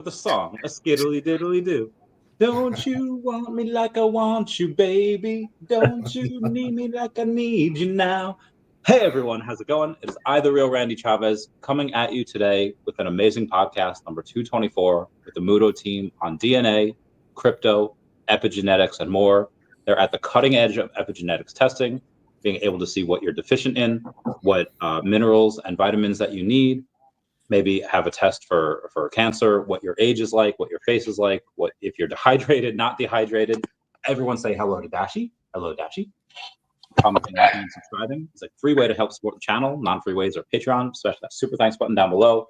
the song, a skiddly diddly do. Don't you want me like I want you, baby? Don't you need me like I need you now? Hey everyone, how's it going? It is I, the real Randy Chavez, coming at you today with an amazing podcast, number 224, with the Mudo team on DNA, crypto, epigenetics, and more. They're at the cutting edge of epigenetics testing, being able to see what you're deficient in, what minerals and vitamins that you need, maybe have a test for cancer, what your age is like, what your face is like, what if you're dehydrated, not dehydrated. Everyone say hello to Dashi. Hello, Dashi. Commenting, liking, and subscribing. It's a free way to help support the channel. Non-free ways are Patreon, especially that super thanks button down below.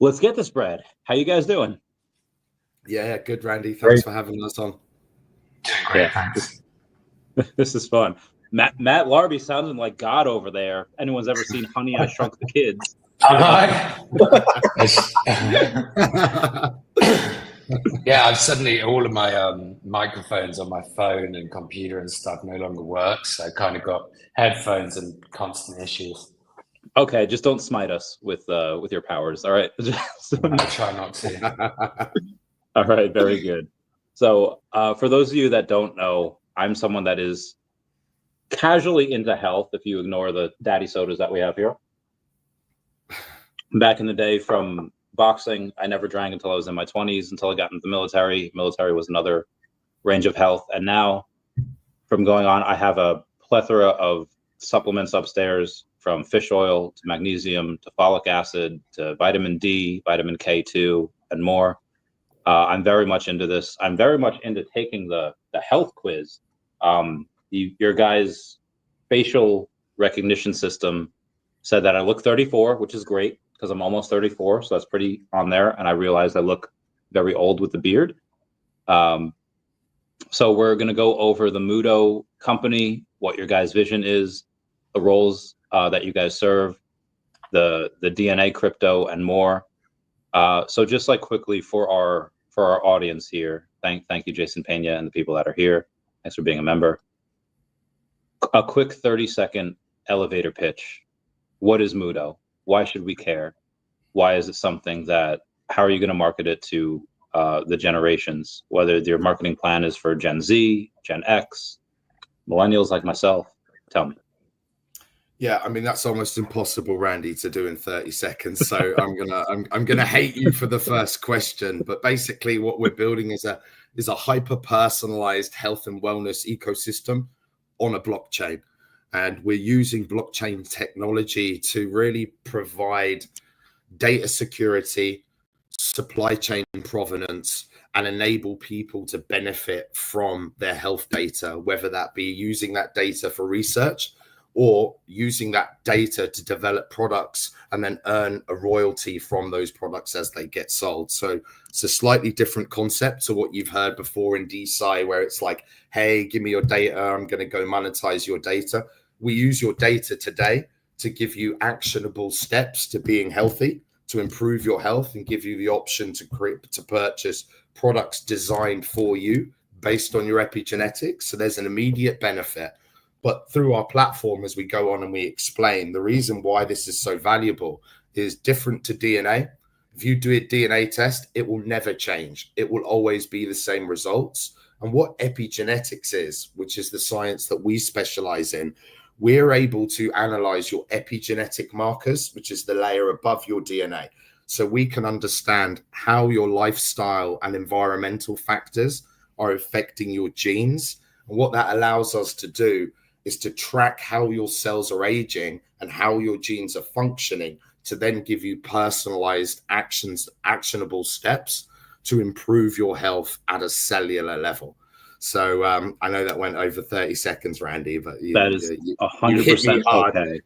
Let's get this bread. How you guys doing? Yeah, good, Randy. Thanks for having us on. Doing great, thanks. This is fun. Matt Larby sounding like God over there. If anyone's ever seen Honey, I Shrunk the Kids? Yeah, I've suddenly all of my microphones on my phone and computer and stuff no longer work, so I kind of got headphones and constant issues. Okay, just don't smite us with your powers. All right. I try not to. All right, very good. So for those of you that don't know, I'm someone that is casually into health, if you ignore the daddy sodas that we have here. Back in the day, from boxing, I never drank until I was in my 20s, until I got into the military. Military was another range of health. And now from going on, I have a plethora of supplements upstairs, from fish oil to magnesium to folic acid to vitamin D, vitamin K2, and more. I'm very much into this. I'm very much into taking the health quiz. Your guys' facial recognition system said that I look 34, which is great because I'm almost 34, so that's pretty on there. And I realized I look very old with the beard. So we're going to go over the Mudo company, what your guys' vision is, the roles that you guys serve, the DNA crypto, and more. So just like quickly for our audience here, thank you, Jason Pena, and the people that are here. Thanks for being a member. A quick 30-second elevator pitch. What is Mudo? Why should we care? Why is it something that, how are you going to market it to the generations, whether your marketing plan is for Gen Z, Gen X, millennials like myself? Tell me. Yeah, I mean, that's almost impossible, Randy, to do in 30 seconds. So I'm gonna hate you for the first question. But basically what we're building is a hyper-personalized health and wellness ecosystem on a blockchain. And we're using blockchain technology to really provide data security, supply chain provenance, and enable people to benefit from their health data, whether that be using that data for research or using that data to develop products and then earn a royalty from those products as they get sold. So it's a slightly different concept to what you've heard before in DeSci, where it's like, hey, give me your data, I'm going to go monetize your data. We use your data today to give you actionable steps to being healthy, to improve your health, and give you the option to purchase products designed for you based on your epigenetics. So there's an immediate benefit. But through our platform, as we go on and we explain, the reason why this is so valuable is different to DNA. If you do a DNA test, it will never change. It will always be the same results. And what epigenetics is, which is the science that we specialize in, we're able to analyze your epigenetic markers, which is the layer above your DNA. So we can understand how your lifestyle and environmental factors are affecting your genes. And what that allows us to do is to track how your cells are aging and how your genes are functioning, to then give you personalized actionable steps to improve your health at a cellular level. So I know that went over 30 seconds, Randy, but that is 100% okay.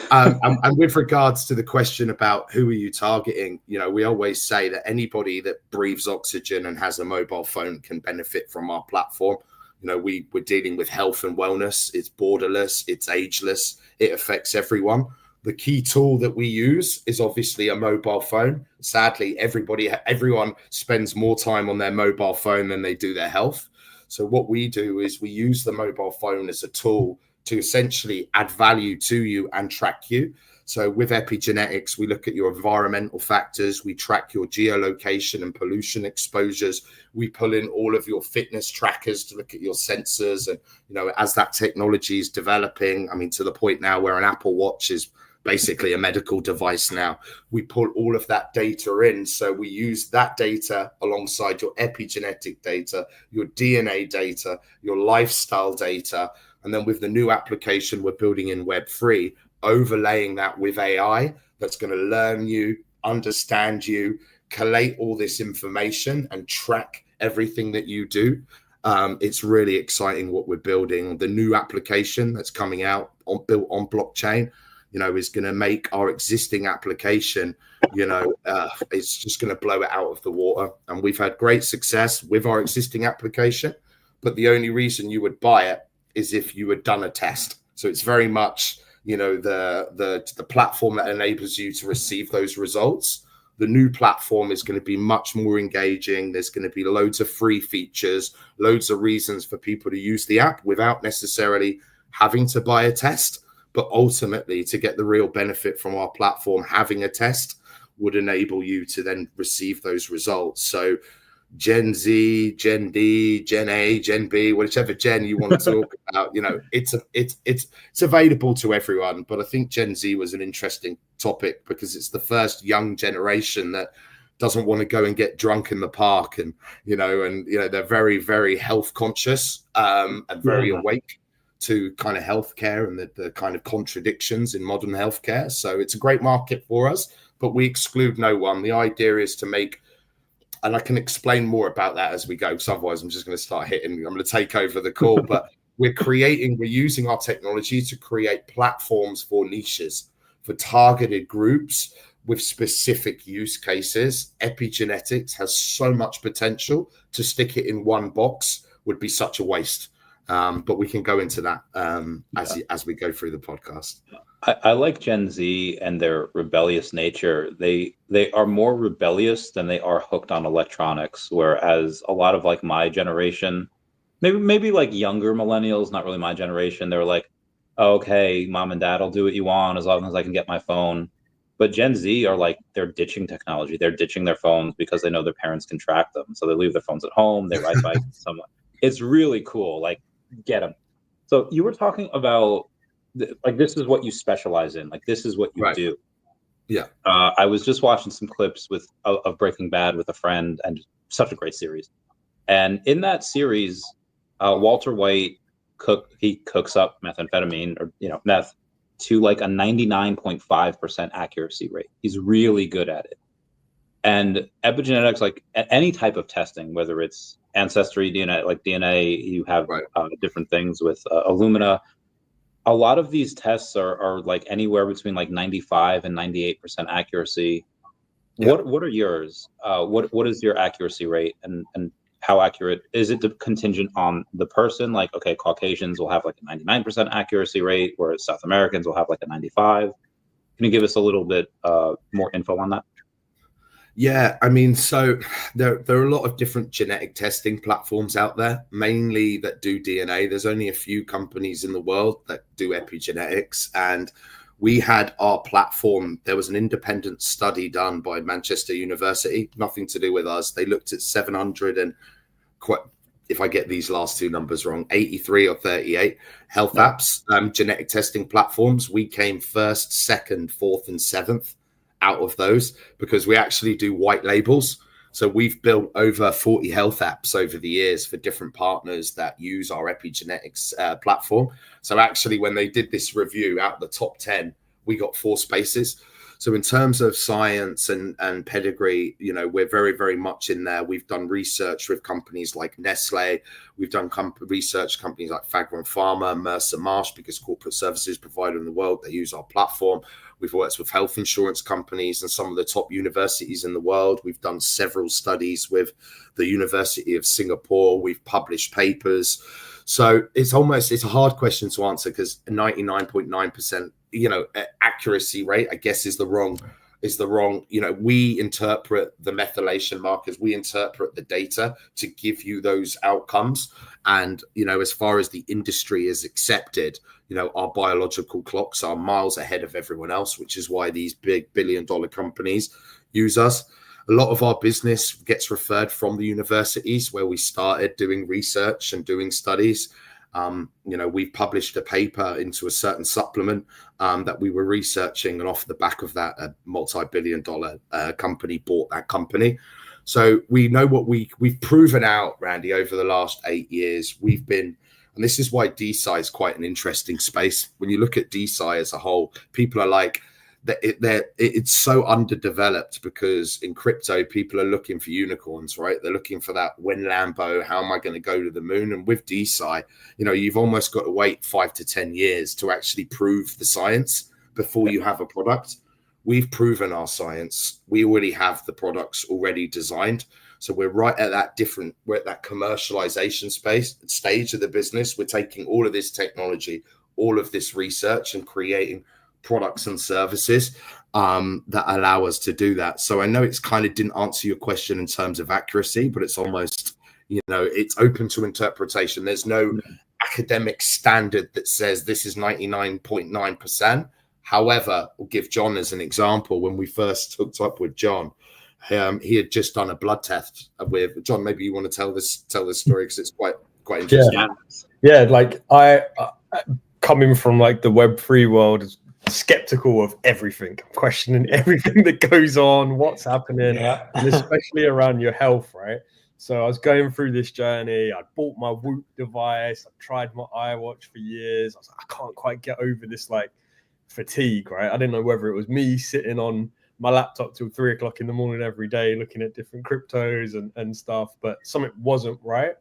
And with regards to the question about who are you targeting, we always say that anybody that breathes oxygen and has a mobile phone can benefit from our platform. We're dealing with health and wellness. It's borderless, it's ageless, it affects everyone. The key tool that we use is obviously a mobile phone. Sadly, everyone spends more time on their mobile phone than they do their health. So what we do is we use the mobile phone as a tool to essentially add value to you and track you. So with epigenetics, we look at your environmental factors, we track your geolocation and pollution exposures, we pull in all of your fitness trackers to look at your sensors. And, you know, as that technology is developing, I mean, to the point now where an Apple Watch is basically a medical device now, we pull all of that data in. So we use that data alongside your epigenetic data, your DNA data, your lifestyle data. And then with the new application we're building in Web3, overlaying that with AI that's going to learn you, understand you, collate all this information and track everything that you do. It's really exciting what we're building. The new application that's coming out built on blockchain, you know, is going to make our existing application, you know, it's just going to blow it out of the water. And we've had great success with our existing application, but the only reason you would buy it is if you had done a test. So it's very much, you know, the platform that enables you to receive those results. The new platform is going to be much more engaging. There's going to be loads of free features, loads of reasons for people to use the app without necessarily having to buy a test. But ultimately, to get the real benefit from our platform, having a test would enable you to then receive those results. So Gen Z, Gen D, Gen A, Gen B, whichever Gen you want to talk about, you know, it's available to everyone. But I think Gen Z was an interesting topic because it's the first young generation that doesn't want to go and get drunk in the park, and they're very, very health conscious and very awake to kind of healthcare and the kind of contradictions in modern healthcare. So it's a great market for us, but we exclude no one. The idea is to make, and I can explain more about that as we go, because otherwise I'm just going to start hitting, I'm going to take over the call, but we're using our technology to create platforms for niches, for targeted groups with specific use cases. Epigenetics has so much potential. To stick it in one box would be such a waste. But we can go into that as we go through the podcast. I like Gen Z and their rebellious nature. They are more rebellious than they are hooked on electronics, whereas a lot of like my generation, maybe like younger millennials, not really my generation, they're like, oh, okay, mom and dad, I'll do what you want as long as I can get my phone. But Gen Z are like, they're ditching technology. They're ditching their phones because they know their parents can track them. So they leave their phones at home. They ride bikes with someone. It's really cool. Like, get them. So you were talking about like, this is what you specialize in. Like, this is what you do. Yeah. I was just watching some clips of Breaking Bad with a friend, and such a great series. And in that series, Walter White cooks up methamphetamine, or meth, to like a 99.5% accuracy rate. He's really good at it. And epigenetics, like any type of testing, whether it's ancestry DNA, like DNA, you have different things with Illumina. A lot of these tests are like anywhere between like 95 and 98% accuracy. Yeah. What are yours? What is your accuracy rate, and how accurate is it? Contingent on the person? Like, okay, Caucasians will have like a 99% accuracy rate, whereas South Americans will have like a 95. Can you give us a little bit more info on that? Yeah, I mean, so there are a lot of different genetic testing platforms out there, mainly that do DNA. There's only a few companies in the world that do epigenetics. And we had our platform. There was an independent study done by Manchester University, nothing to do with us. They looked at 700 and, if I get these last two numbers wrong, 83 or 38 health apps, genetic testing platforms. We came first, second, fourth, and seventh out of those, because we actually do white labels. So we've built over 40 health apps over the years for different partners that use our epigenetics platform. So actually, when they did this review, out of the top 10, we got 4 spaces. So in terms of science and pedigree, we're very, very much in there. We've done research with companies like Nestle. We've done research companies like Fagron Pharma, Mercer Marsh, because corporate services provider in the world, they use our platform. We've worked with health insurance companies and some of the top universities in the world. We've done several studies with the University of Singapore. We've published papers. So it's a hard question to answer, because 99.9%, accuracy rate, I guess, is the wrong is the wrong, we interpret the methylation markers, we interpret the data to give you those outcomes. And, as far as the industry is accepted, our biological clocks are miles ahead of everyone else, which is why these big billion-dollar companies use us. A lot of our business gets referred from the universities where we started doing research and doing studies. We've published a paper into a certain supplement that we were researching, and off the back of that, a multi-billion-dollar company bought that company. So we know what we've proven out, Randy, over the last 8 years. And this is why DeSci is quite an interesting space. When you look at DeSci as a whole, people are like, it's so underdeveloped because in crypto, people are looking for unicorns, right? They're looking for that when Lambo, how am I going to go to the moon? And with DeSci, you've almost got to wait 5 to 10 years to actually prove the science before you have a product. We've proven our science. We already have the products already designed. So we're right at we're at that commercialization stage of the business. We're taking all of this technology, all of this research, and creating products and services that allow us to do that. So I know it's kind of didn't answer your question in terms of accuracy, but it's almost, it's open to interpretation. There's no academic standard that says this is 99.9%. However, we'll give John as an example. When we first hooked up with John, he had just done a blood test with John. Maybe you want to tell this story because it's quite interesting. Yeah, like I coming from like the Web3 world, is skeptical of everything, questioning everything that goes on, what's happening, and especially around your health, right? So I was going through this journey. I bought my Whoop device. I tried my iWatch for years. I was like, I can't quite get over this like fatigue, right? I didn't know whether it was me sitting on my laptop till 3 o'clock in the morning every day looking at different cryptos and stuff, but something wasn't right.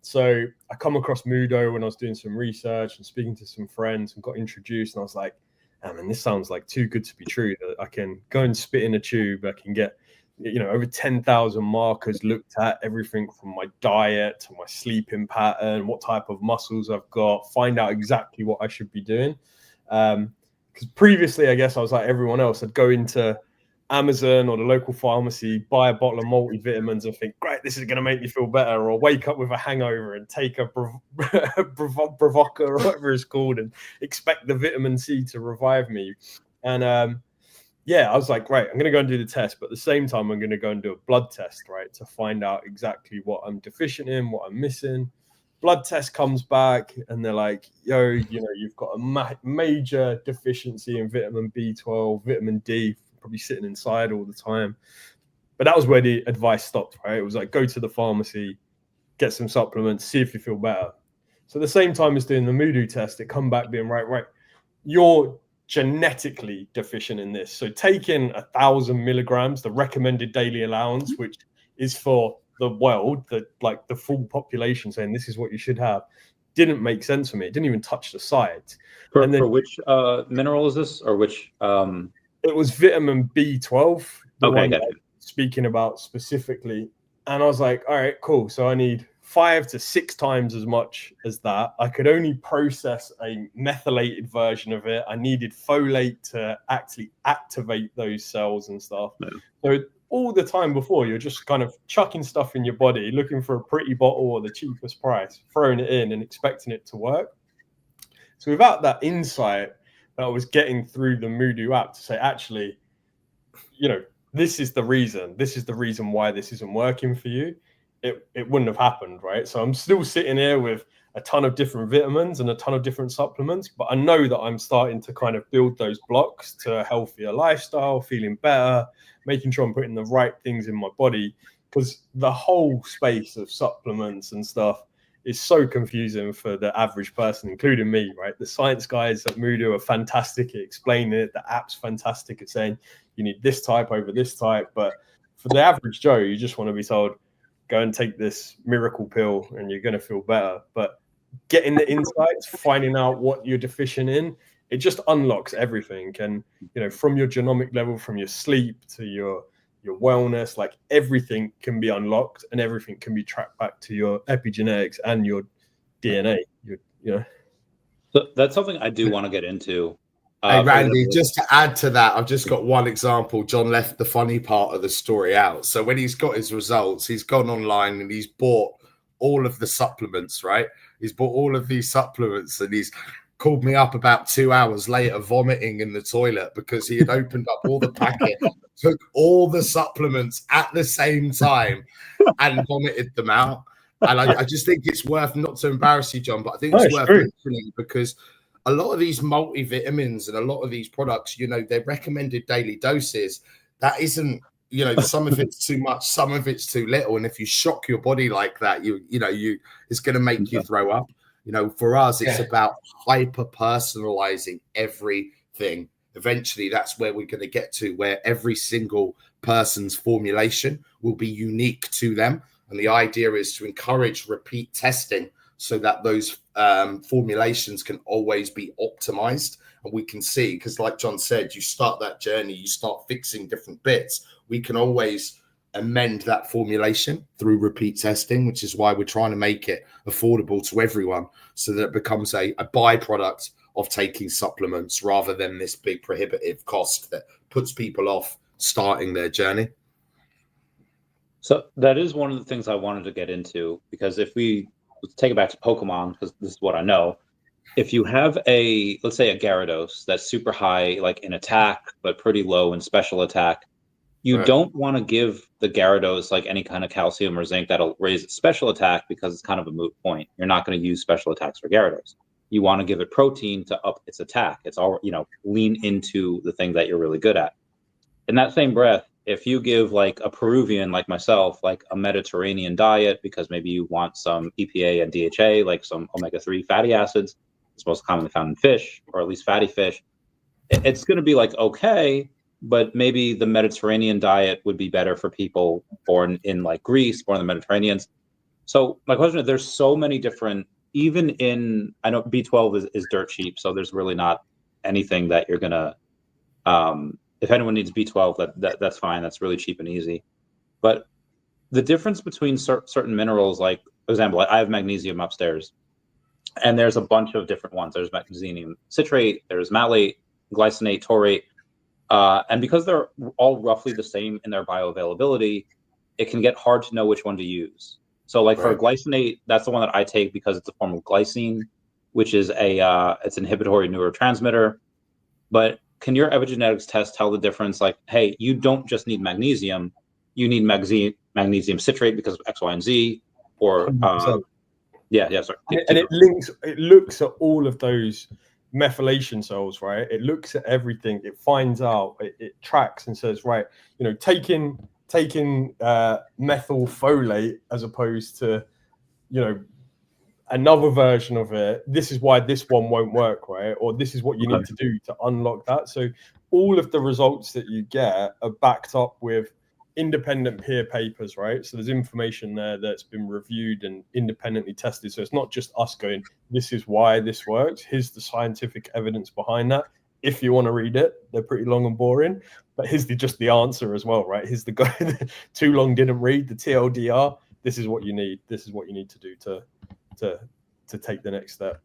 So I come across Mudo when I was doing some research and speaking to some friends and got introduced, and I was like, man, this sounds like too good to be true, that I can go and spit in a tube. I can get, over 10,000 markers looked at, everything from my diet to my sleeping pattern, what type of muscles I've got, find out exactly what I should be doing. Because previously, I guess I was like everyone else. I'd go into Amazon or the local pharmacy, buy a bottle of multivitamins and think, great, this is going to make me feel better, or wake up with a hangover and take a Bravoca or whatever it's called and expect the vitamin C to revive me. And I was like, right, I'm going to go and do the test, but at the same time, I'm going to go and do a blood test, right, to find out exactly what I'm deficient in, what I'm missing. Blood test comes back and they're like, yo, you've got a major deficiency in vitamin B12, vitamin D, probably sitting inside all the time. But that was where the advice stopped, right? It was like, go to the pharmacy, get some supplements, see if you feel better. So at the same time as doing the Mudo test, it come back being right, you're genetically deficient in this. So taking 1,000 milligrams, the recommended daily allowance, which is for the world, the full population, saying this is what you should have, didn't make sense for me. It didn't even touch the sides. For which mineral is this, or which? It was vitamin B12, the okay, one that I'm speaking about specifically. And I was like, all right, cool. So I need 5 to 6 times as much as that. I could only process a methylated version of it. I needed folate to actually activate those cells and stuff. No. So all the time before, you're just kind of chucking stuff in your body, looking for a pretty bottle or the cheapest price, throwing it in and expecting it to work. So without that insight that I was getting through the Mudo app to say, actually, this is the reason. This is the reason why this isn't working for you. It wouldn't have happened, right? So I'm still sitting here with a ton of different vitamins and a ton of different supplements, but I know that I'm starting to kind of build those blocks to a healthier lifestyle, feeling better, making sure I'm putting the right things in my body, because the whole space of supplements and stuff is so confusing for the average person, including me, right? The science guys at Mudo are fantastic at explaining it. The app's fantastic at saying you need this type over this type. But for the average Joe, you just want to be told, go and take this miracle pill and you're going to feel better. But getting the insights, finding out what you're deficient in, it just unlocks everything. And, from your genomic level, from your sleep to your wellness, like everything can be unlocked and everything can be tracked back to your epigenetics and your DNA. So that's something I do want to get into. Hey, Randy, just to add to that, I've just got one example. John left the funny part of the story out. So when he's got his results, he's gone online and he's bought all of the supplements, right? He's bought all of these supplements and he's called me up about 2 hours later, vomiting in the toilet because he had opened up all the packet, took all the supplements at the same time and vomited them out. And I just think it's worth, not to embarrass you, John, but I think it's worth mentioning because a lot of these multivitamins and a lot of these products, you know, they're recommended daily doses. That isn't, you know, some of it's too much, some of it's too little. And if you shock your body like that, it's going to make you throw up. You know, for us, it's about hyper personalizing everything. Eventually, that's where we're going to get to, where every single person's formulation will be unique to them. And the idea is to encourage repeat testing so that those formulations can always be optimized. And we can see, because like John said, you start that journey, you start fixing different bits. We can always amend that formulation through repeat testing, which is why we're trying to make it affordable to everyone so that it becomes a byproduct of taking supplements rather than this big prohibitive cost that puts people off starting their journey. So that is one of the things I wanted to get into, because if we take it back to Pokemon, because this is what I know, if you have let's say a Gyarados that's super high like in attack but pretty low in special attack, you don't want to give the Gyarados like any kind of calcium or zinc that'll raise its special attack, because it's kind of a moot point. You're not going to use special attacks for Gyarados. You want to give it protein to up its attack. It's all, lean into the thing that you're really good at. In that same breath, if you give like a Peruvian like myself, like a Mediterranean diet, because maybe you want some EPA and DHA, like some omega-3 fatty acids, it's most commonly found in fish, or at least fatty fish, it's going to be like, okay, but maybe the Mediterranean diet would be better for people born in like Greece, born in the Mediterraneans. So my question is, there's so many different, even in, I know B12 is dirt cheap, so there's really not anything that you're going to, if anyone needs B12, that's fine. That's really cheap and easy. But the difference between certain minerals, like, for example, I have magnesium upstairs, and there's a bunch of different ones. There's magnesium citrate, there's malate, glycinate, taurate. And because they're all roughly the same in their bioavailability, it can get hard to know which one to use. So like for glycinate, that's the one that I take because it's a form of glycine, which is it's an inhibitory neurotransmitter. But can your epigenetics test tell the difference? Like, hey, you don't just need magnesium, you need magnesium citrate because of X, Y, and Z, or sorry. And it looks at all of those methylation cells, right? It looks at everything. It finds out. It tracks and says, right, taking methylfolate as opposed to, another version of it. This is why this one won't work, right? Or this is what you need to do to unlock that. So all of the results that you get are backed up with independent peer papers, right? So there's information there that's been reviewed and independently tested. So it's not just us going, this is why this works. Here's the scientific evidence behind that. If you want to read it, they're pretty long and boring, but here's just the answer as well, right? Here's the guy that too long didn't read the TLDR. This is what you need. This is what you need to do to take the next step.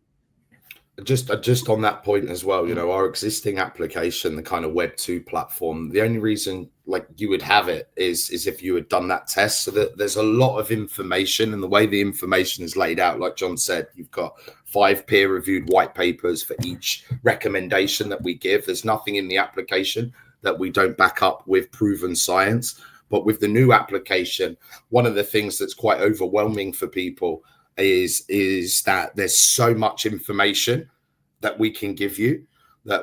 Just on that point as well, our existing application, the kind of Web 2 platform, the only reason like you would have it is if you had done that test. So that there's a lot of information, and the way the information is laid out, like John said, you've got 5 peer-reviewed white papers for each recommendation that we give. There's nothing in the application that we don't back up with proven science. But with the new application, one of the things that's quite overwhelming for people is that there's so much information that we can give you.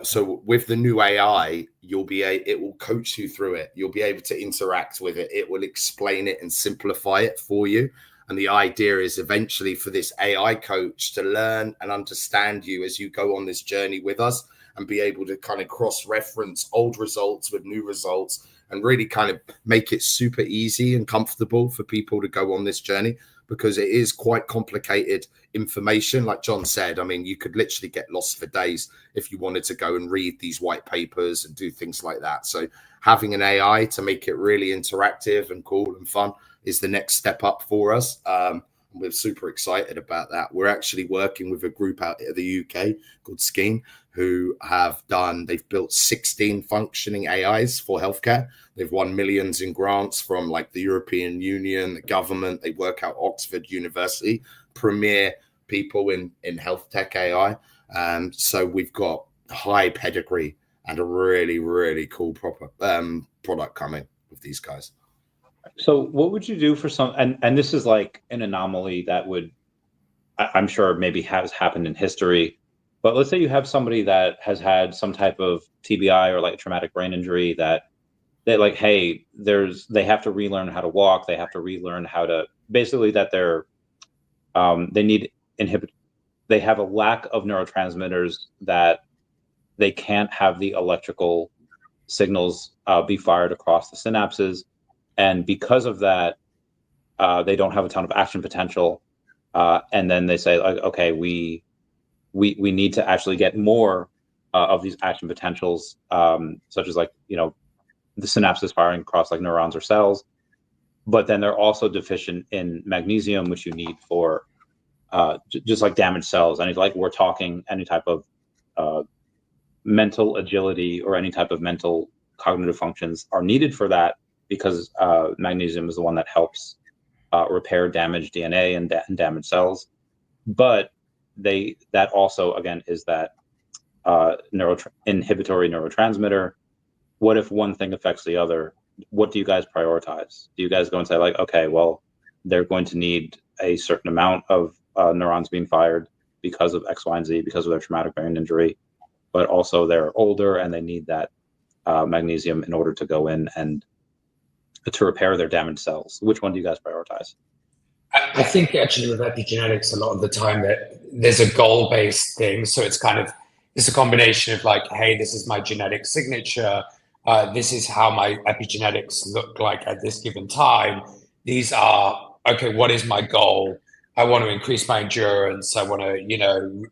So with the new AI, it will coach you through it. You'll be able to interact with it. It will explain it and simplify it for you. And the idea is eventually for this AI coach to learn and understand you as you go on this journey with us, and be able to kind of cross-reference old results with new results, and really kind of make it super easy and comfortable for people to go on this journey, because it is quite complicated information. Like John said, I mean, you could literally get lost for days if you wanted to go and read these white papers and do things like that. So having an AI to make it really interactive and cool and fun is the next step up for us. we're super excited about that. We're actually working with a group out of the UK called Scheme, they've built 16 functioning AIs for healthcare. They've won millions in grants from like the European Union, the government. They work out Oxford University, premier people in health tech AI. So we've got high pedigree and a really, really cool product coming with these guys. So what would you do for and this is like an anomaly that I'm sure maybe has happened in history, but let's say you have somebody that has had some type of TBI or like a traumatic brain injury that like, hey, they have to relearn how to walk. They have to relearn how to basically that they have a lack of neurotransmitters that they can't have the electrical signals be fired across the synapses. And because of that, they don't have a ton of action potential. And then they say, like, okay, we need to actually get more of these action potentials, such as like, the synapses firing across like neurons or cells. But then they're also deficient in magnesium, which you need for just like damaged cells. And like we're talking any type of mental agility or any type of mental cognitive functions are needed for that, because magnesium is the one that helps repair damaged DNA and damaged cells. But that also, again, is that inhibitory neurotransmitter. What if one thing affects the other? What do you guys prioritize? Do you guys go and say like, okay, well, they're going to need a certain amount of neurons being fired because of X, Y, and Z, because of their traumatic brain injury, but also they're older and they need that magnesium in order to go in and to repair their damaged cells? Which one do you guys prioritize? I think actually with epigenetics, a lot of the time that there's a goal-based thing. So it's a combination of like, hey, this is my genetic signature. This is how my epigenetics look like at this given time. These are, okay, what is my goal? I want to increase my endurance. I want to,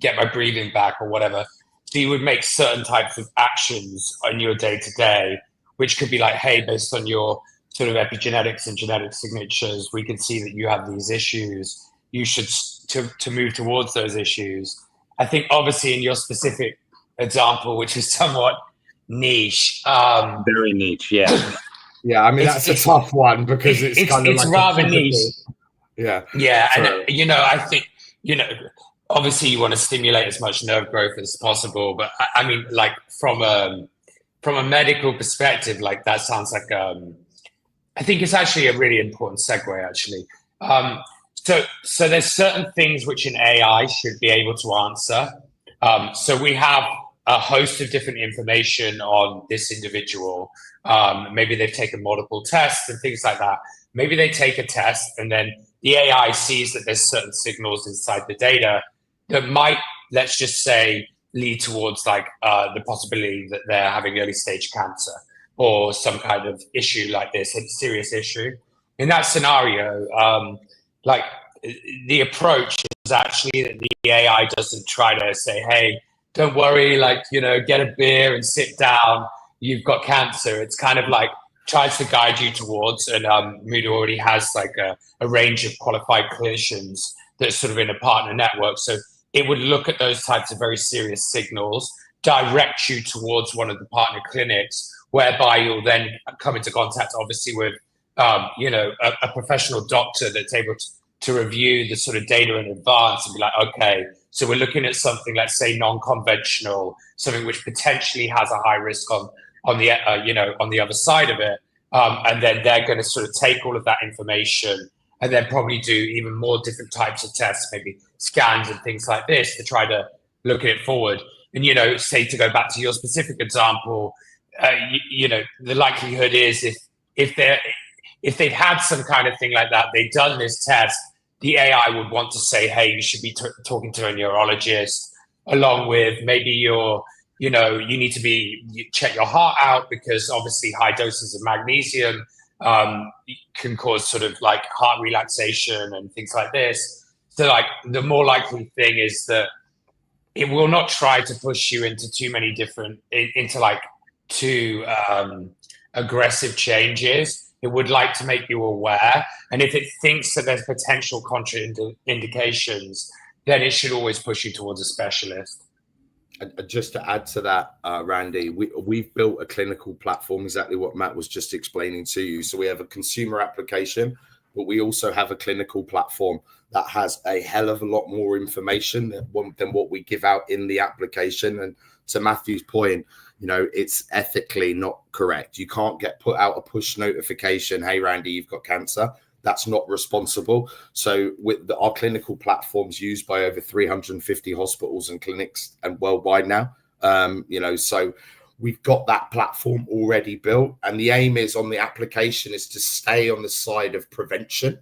get my breathing back or whatever. So you would make certain types of actions on your day-to-day, which could be like, hey, based on your sort of epigenetics and genetic signatures, we can see that you have these issues. You should to move towards those issues. I think obviously in your specific example, which is somewhat niche. Very niche, yeah. Yeah, I mean, that's a tough one because it's kind of like rather niche. Yeah. Yeah, and I think, obviously you want to stimulate as much nerve growth as possible, but I mean, like from a medical perspective, like that sounds like I think it's actually a really important segue, actually. So there's certain things which an AI should be able to answer. So we have a host of different information on this individual. Maybe they've taken multiple tests and things like that. Maybe they take a test and then the AI sees that there's certain signals inside the data that might, let's just say, lead towards like the possibility that they're having early stage cancer or some kind of issue like this, a serious issue. In that scenario, like the approach is actually that the AI doesn't try to say, hey, don't worry, like, get a beer and sit down, you've got cancer. It's kind of like tries to guide you towards, and Mudo already has like a range of qualified clinicians that's sort of in a partner network. So it would look at those types of very serious signals, direct you towards one of the partner clinics, whereby you'll then come into contact, obviously, with a professional doctor that's able to review the sort of data in advance and be like, okay, so we're looking at something, let's say, non-conventional, something which potentially has a high risk on the on the other side of it, and then they're going to sort of take all of that information and then probably do even more different types of tests, maybe scans and things like this, to try to look at it forward. And say, to go back to your specific example, the likelihood is if they'd had some kind of thing like that, they'd done this test, the AI would want to say, hey, you should be talking to a neurologist, along with maybe you need to check your heart out, because obviously high doses of magnesium can cause sort of like heart relaxation and things like this. So like the more likely thing is that it will not try to push you into too many different, into like too aggressive changes. It would like to make you aware. And if it thinks that there's potential contraindications, then it should always push you towards a specialist. Just to add to that, Randy, we've built a clinical platform, exactly what Matt was just explaining to you. So we have a consumer application, but we also have a clinical platform that has a hell of a lot more information than what we give out in the application. And to Matthew's point, you know, it's ethically not correct. You can't put out a push notification, hey, Randy, you've got cancer. That's not responsible. So with our clinical platforms used by over 350 hospitals and clinics and worldwide now, you know, so we've got that platform already built. And the aim is on the application is to stay on the side of prevention,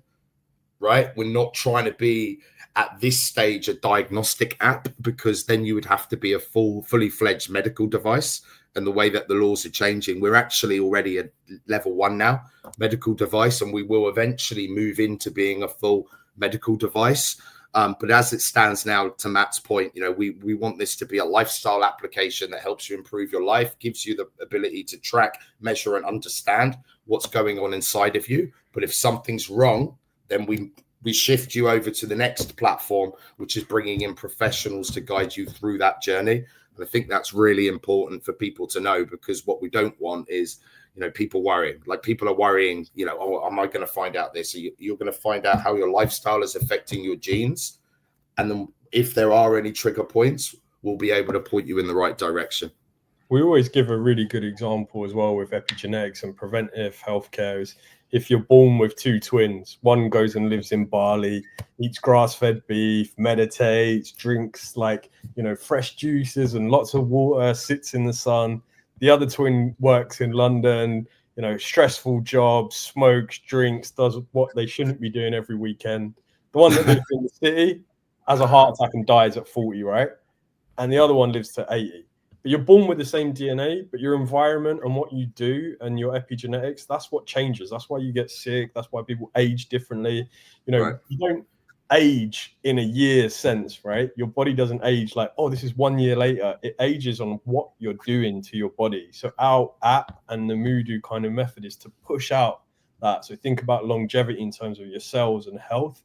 right? We're not trying to be at this stage a diagnostic app, because then you would have to be a fully fledged medical device. And the way that the laws are changing, we're actually already at level 1 now, medical device, and we will eventually move into being a full medical device. But as it stands now, to Matt's point, you know, we want this to be a lifestyle application that helps you improve your life, gives you the ability to track, measure, and understand what's going on inside of you. But if something's wrong, then we shift you over to the next platform, which is bringing in professionals to guide you through that journey. And I think that's really important for people to know, because what we don't want is, you know, people worrying. Like, people are worrying, you know, oh, am I going to find out this? You're going to find out how your lifestyle is affecting your genes. And then if there are any trigger points, we'll be able to point you in the right direction. We always give a really good example as well with epigenetics and preventive healthcare is, if you're born with 2 twins, one goes and lives in Bali, eats grass-fed beef, meditates, drinks like, you know, fresh juices and lots of water, sits in the sun. The other twin works in London, you know, stressful job, smokes, drinks, does what they shouldn't be doing every weekend. The one that lives in the city has a heart attack and dies at 40, right? And the other one lives to 80. But you're born with the same DNA, but your environment and what you do and your epigenetics, that's what changes. That's why you get sick. That's why people age differently. You know, right. You don't age in a year sense, right? Your body doesn't age like, oh, this is 1 year later. It ages on what you're doing to your body. So our app and the Mudo kind of method is to push out that. So think about longevity in terms of your cells and health.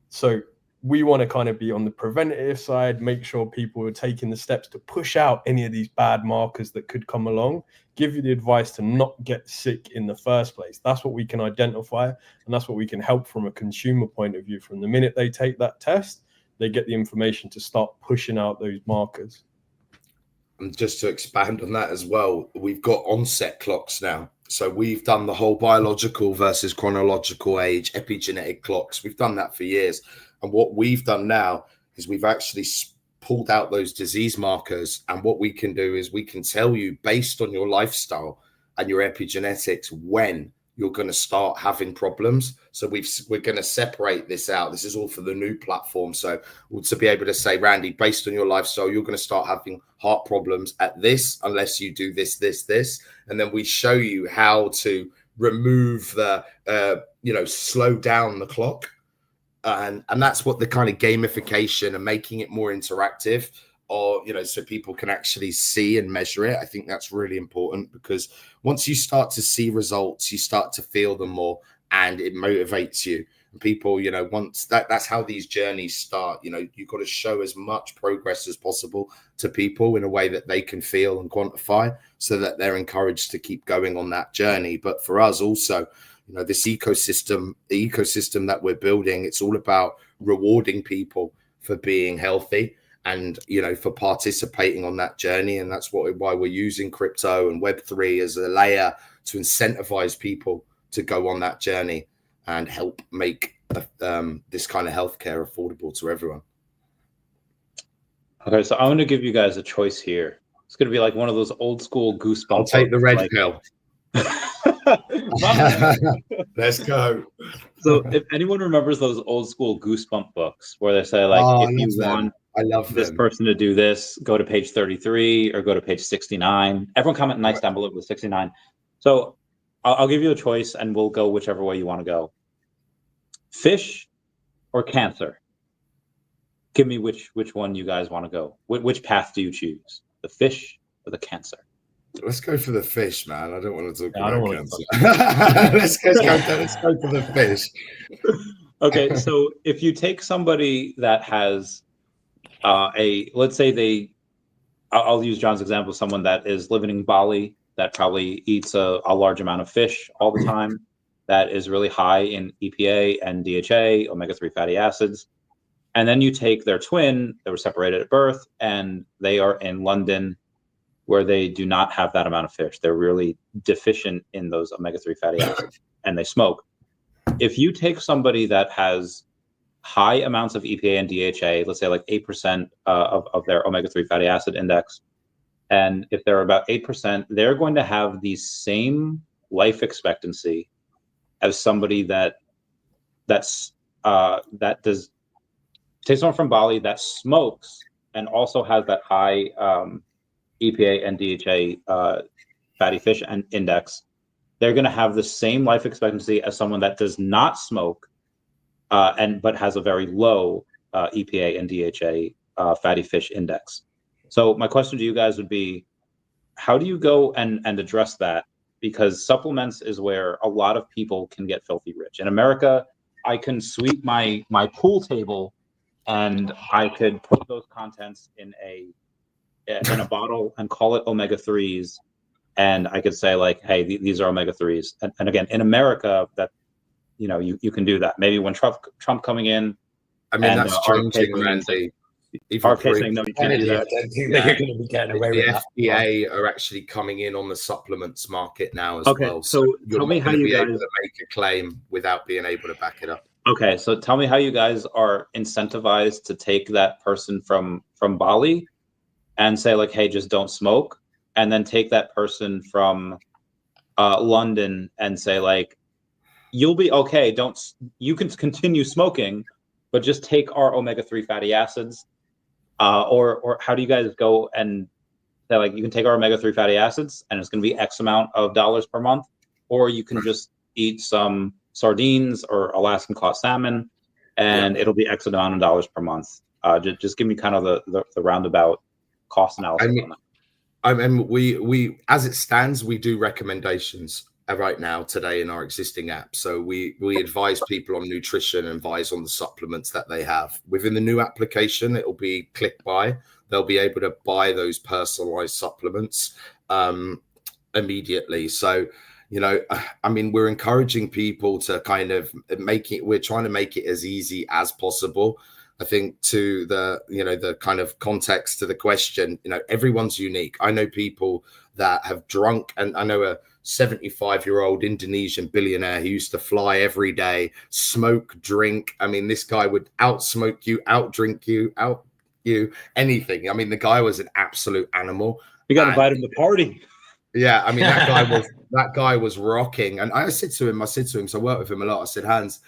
So we want to kind of be on the preventative side, make sure people are taking the steps to push out any of these bad markers that could come along, give you the advice to not get sick in the first place. That's what we can identify, and that's what we can help from a consumer point of view. From the minute they take that test, they get the information to start pushing out those markers. And just to expand on that as well, we've got onset clocks now. So we've done the whole biological versus chronological age, epigenetic clocks. We've done that for years. And what we've done now is we've actually pulled out those disease markers. And what we can do is we can tell you, based on your lifestyle and your epigenetics, when you're going to start having problems. So we're going to separate this out. This is all for the new platform. So to be able to say, Randy, based on your lifestyle, you're going to start having heart problems at this, unless you do this, this, this. And then we show you how to remove the, slow down the clock. And that's what the kind of gamification and making it more interactive, or, you know, so people can actually see and measure it. I think that's really important, because once you start to see results, you start to feel them more, and it motivates you. And people, you know, once that's how these journeys start. You know, you've got to show as much progress as possible to people in a way that they can feel and quantify, so that they're encouraged to keep going on that journey. But for us also, you know, this ecosystem, the ecosystem that we're building, it's all about rewarding people for being healthy and, you know, for participating on that journey. And that's why we're using crypto and Web3 as a layer to incentivize people to go on that journey and help make this kind of healthcare affordable to everyone. Okay, so I'm going to give you guys a choice here. It's going to be like one of those old school goosebumps. I'll take the red pill. Let's go. So if anyone remembers those old school goosebump books where they say, like, if you want this person to do this, go to page 33 or go to page 69. Everyone comment nice down below with 69. So I'll give you a choice and we'll go whichever way you want to go. Fish or cancer? Give me which one you guys want to go. Which path do you choose? The fish or the cancer? Let's go for the fish, man. I don't want to talk I don't about want cancer. let's go for the fish. Okay, so if you take somebody that has let's say I'll use John's example, someone that is living in Bali that probably eats a large amount of fish all the time, that is really high in EPA and DHA, omega-3 fatty acids. And then you take their twin that were separated at birth, and they are in London where they do not have that amount of fish. They're really deficient in those omega-3 fatty acids, and they smoke. If you take somebody that has high amounts of EPA and DHA, let's say like 8% of their omega-3 fatty acid index, and if they're about 8%, they're going to have the same life expectancy as somebody that does take someone from Bali that smokes and also has that high EPA and DHA fatty fish and index. They're going to have the same life expectancy as someone that does not smoke but has a very low EPA and DHA fatty fish index. So my question to you guys would be, how do you go and address that? Because supplements is where a lot of people can get filthy rich. In America, I can sweep my pool table and I could put those contents in a bottle and call it omega-3s. And I could say like, hey, these are omega-3s. And again, in America, that you can do that. Maybe when Trump coming in, I mean, that's changing, Randy. RFK saying, no, you can't do that. I don't think they're going to be getting away with that. The FDA are actually coming in on the supplements market now as well. So tell me how you guys able to make a claim without being able to back it up. Okay, so tell me how you guys are incentivized to take that person from Bali and say like, hey, just don't smoke, and then take that person from London and say like, you'll be okay. You can continue smoking, but just take our omega-3 fatty acids. Or how do you guys go and say like, you can take our omega-3 fatty acids and it's going to be X amount of dollars per month, or you can just eat some sardines or Alaskan caught salmon and it'll be X amount of dollars per month. Just give me kind of the roundabout cost analysis on that. I mean, we as it stands, we do recommendations right now today in our existing app. So we advise people on nutrition and advise on the supplements that they have. Within the new application, it'll be click buy. They'll be able to buy those personalized supplements immediately. So, I mean, we're encouraging people to kind of we're trying to make it as easy as possible. I think to the kind of context to the question, everyone's unique. I know people that have drunk, and I know a 75-year-old Indonesian billionaire who used to fly every day, smoke, drink. I mean, this guy would outsmoke you, outdrink you, anything. I mean, the guy was an absolute animal. You got to invite him to the party. Yeah, I mean, that guy was rocking. And I said to him, so I work with him a lot. I said, Hans,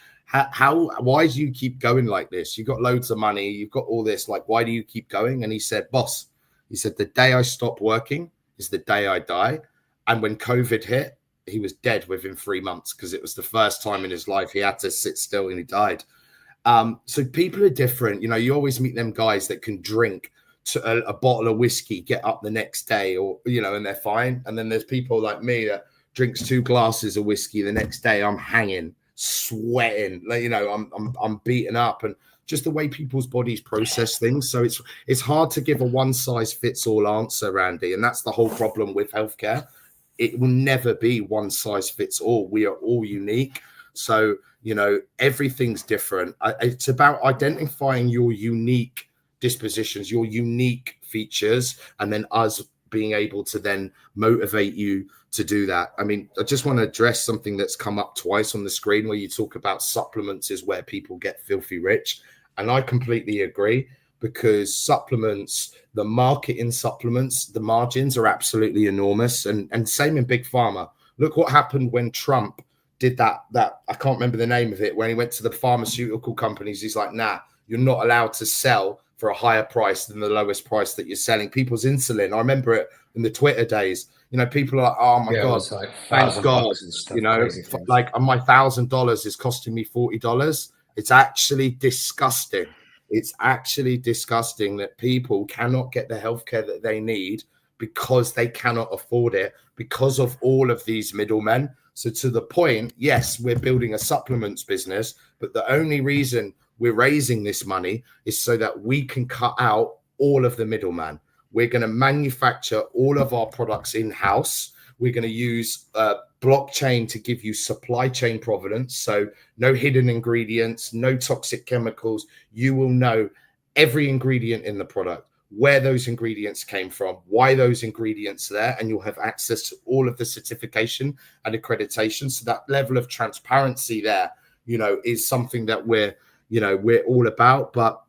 why do you keep going like this? You've got loads of money, you've got all this, like, why do you keep going? And he said, boss, the day I stop working is the day I die. And when COVID hit, he was dead within 3 months because it was the first time in his life he had to sit still and he died. So people are different. You always meet them guys that can drink a bottle of whiskey, get up the next day, or, and they're fine. And then there's people like me that drinks 2 glasses of whiskey the next day. I'm hanging, sweating, I'm beaten up, and just the way people's bodies process things. So it's hard to give a one size fits all answer, Randy. And that's the whole problem with healthcare. It will never be one size fits all. We are all unique. So, everything's different. It's about identifying your unique dispositions, your unique features, and then us being able to then motivate you to do that. I mean, I just want to address something that's come up twice on the screen where you talk about supplements is where people get filthy rich. And I completely agree, because supplements, the market in supplements, the margins are absolutely enormous. And same in big pharma. Look what happened when Trump did that I can't remember the name of it, when he went to the pharmaceutical companies. He's like, nah, you're not allowed to sell for a higher price than the lowest price that you're selling people's insulin. I remember it in the Twitter days. People are like, oh my God, like thank God, like my $1,000 is costing me $40. It's actually disgusting. It's actually disgusting that people cannot get the healthcare that they need because they cannot afford it because of all of these middlemen. So to the point, yes, we're building a supplements business, but the only reason we're raising this money is so that we can cut out all of the middleman. We're going to manufacture all of our products in-house. We're going to use blockchain to give you supply chain provenance. So no hidden ingredients, no toxic chemicals. You will know every ingredient in the product, where those ingredients came from, why those ingredients are there, and you'll have access to all of the certification and accreditation. So that level of transparency there, is something that we're all about. But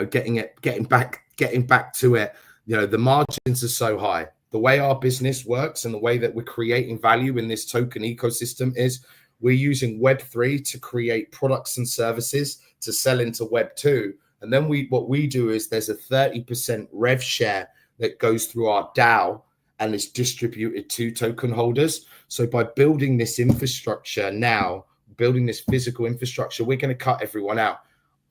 getting back to it, the margins are so high. The way our business works and the way that we're creating value in this token ecosystem is we're using Web3 to create products and services to sell into Web2. And then what we do is there's a 30% rev share that goes through our DAO and is distributed to token holders. So by building this infrastructure now, building this physical infrastructure, we're going to cut everyone out.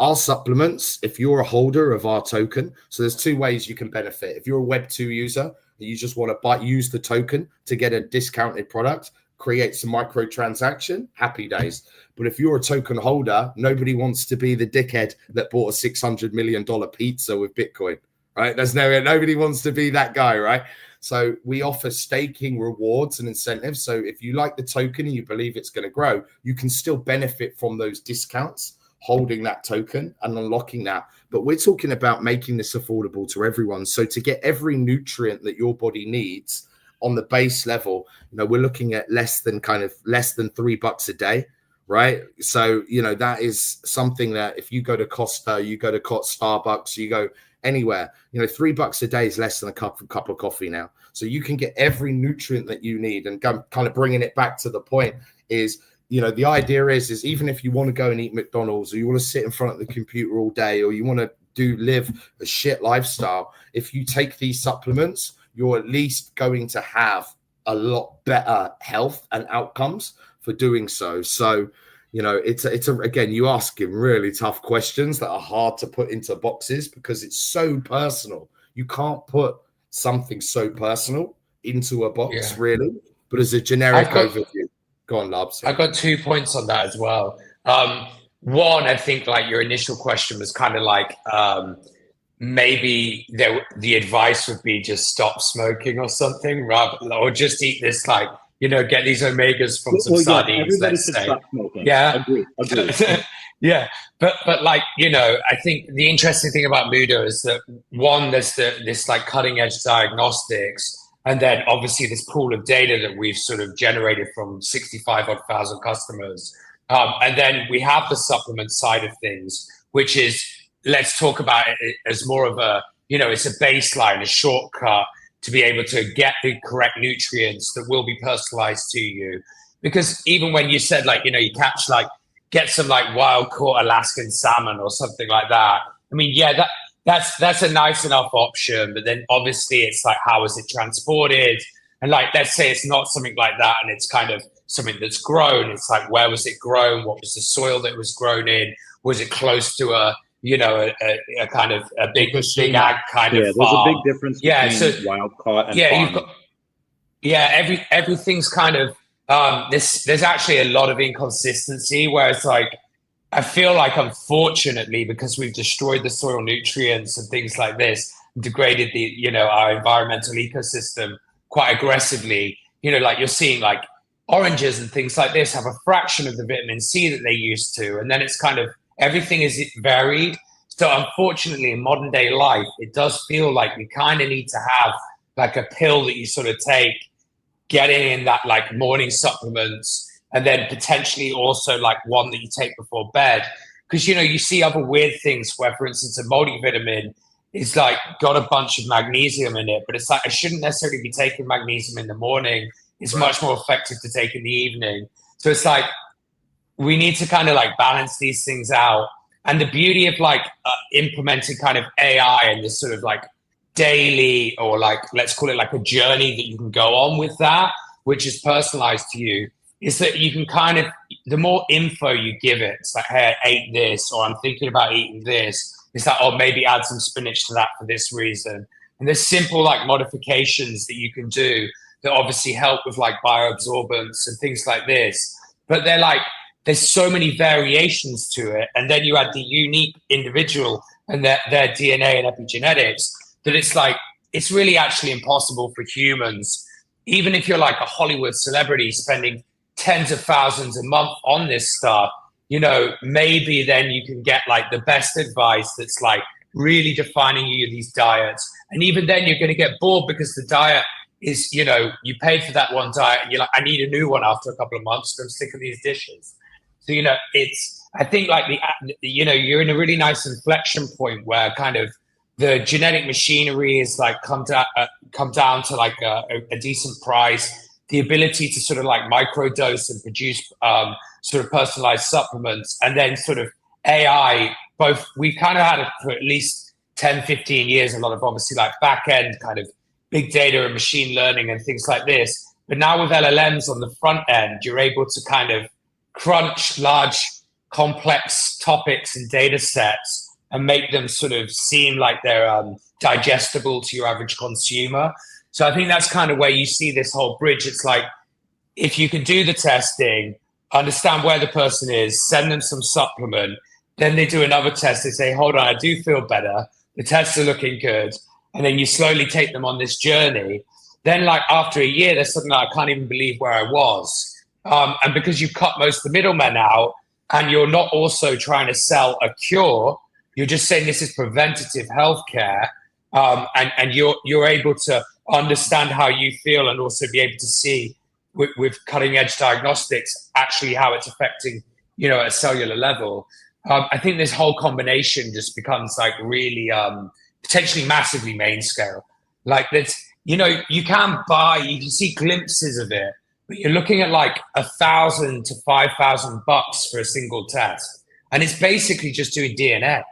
Our supplements, if you're a holder of our token, so there's two ways you can benefit. If you're a Web2 user and you just want to use the token to get a discounted product, create some microtransaction, happy days. But if you're a token holder, nobody wants to be the dickhead that bought a $600 million pizza with Bitcoin, right? Nobody wants to be that guy, right? So we offer staking rewards and incentives. So if you like the token and you believe it's going to grow, you can still benefit from those discounts, holding that token and unlocking that. But we're talking about making this affordable to everyone. So to get every nutrient that your body needs on the base level, we're looking at less than $3 a day, right? So, that is something that if you go to Costa, you go to Starbucks, you go anywhere, $3 a day is less than a cup of coffee now. So you can get every nutrient that you need. And kind of bringing it back to the point is, the idea is even if you want to go and eat McDonald's, or you want to sit in front of the computer all day, or you want to live a shit lifestyle, if you take these supplements, you're at least going to have a lot better health and outcomes for doing so. So, again, you asking really tough questions that are hard to put into boxes because it's so personal. You can't put something so personal into a box, really. But as a generic overview, go on, Labs. I got 2 points on that as well. One, I think your initial question was kind of like, maybe the advice would be just stop smoking or something, or just eat this, get these omegas from some sardines. Everybody should stop smoking. Yeah, agreed. Yeah, but I think the interesting thing about Mudo is that one, there's this cutting edge diagnostics, and then obviously this pool of data that we've sort of generated from 65,000 customers, and then we have the supplement side of things, which is, let's talk about it as more of a, it's a baseline, a shortcut to be able to get the correct nutrients that will be personalized to you. Because even when you said you catch get some wild caught Alaskan salmon or something like that. I mean, yeah, that's a nice enough option, but then obviously it's how is it transported? And let's say it's not something like that and it's kind of something that's grown. It's where was it grown? What was the soil that it was grown in? Was it close to a kind of a big ag kind of farm? There's a big difference between wild caught and farming. Everything's kind of there's actually a lot of inconsistency where it's I feel unfortunately, because we've destroyed the soil nutrients and things like this, degraded the our environmental ecosystem quite aggressively, you're seeing oranges and things like this have a fraction of the vitamin C that they used to, and then it's kind of everything is varied. So unfortunately, in modern day life, it does feel like we kind of need to have a pill that you sort of take, getting in that morning supplements, and then potentially also one that you take before bed. Because, you see other weird things where, for instance, a multivitamin is got a bunch of magnesium in it, but it's I shouldn't necessarily be taking magnesium in the morning. It's much more effective to take in the evening. So it's we need to kind of balance these things out. And the beauty of implementing kind of AI and this sort of daily, or let's call it a journey that you can go on with that, which is personalized to you, is that you can kind of, the more info you give it, it's hey, I ate this, or I'm thinking about eating this. It's oh, maybe add some spinach to that for this reason. And there's simple like modifications that you can do that obviously help with like bioabsorbance and things like this. But they're like, there's so many variations to it. And then you add the unique individual and their DNA and epigenetics that it's like, it's really actually impossible for humans, even if you're like a Hollywood celebrity spending tens of thousands a month on this stuff, you know, maybe then you can get like the best advice that's like really defining you these diets. And even then you're going to get bored because the diet is, you know, you paid for that one diet and you're like, I need a new one after a couple of months because I'm sick of these dishes. So, you know, I think like you know, you're in a really nice inflection point where kind of the genetic machinery is like come down to like a decent price. The ability to sort of like microdose and produce sort of personalized supplements, and then sort of AI, both we've kind of had it for at least 10, 15 years, a lot of obviously like back end kind of big data and machine learning and things like this. But now with LLMs on the front end, you're able to kind of crunch large, complex topics and data sets and make them sort of seem like they're digestible to your average consumer. So I think that's kind of where you see this whole bridge. It's like, if you can do the testing, understand where the person is, send them some supplement, then they do another test. They say, hold on, I do feel better. The tests are looking good. And then you slowly take them on this journey. Then like after a year, there's something like, I can't even believe where I was. And because you've cut most of the middlemen out and you're not also trying to sell a cure, you're just saying this is preventative healthcare. And you're able to understand how you feel and also be able to see with cutting edge diagnostics actually how it's affecting, you know, at a cellular level. I think this whole combination just becomes like really potentially massively main scale. Like that's, you know, you can see glimpses of it, but you're looking at like $1,000 to $5,000 for a single test, and it's basically just doing DNA.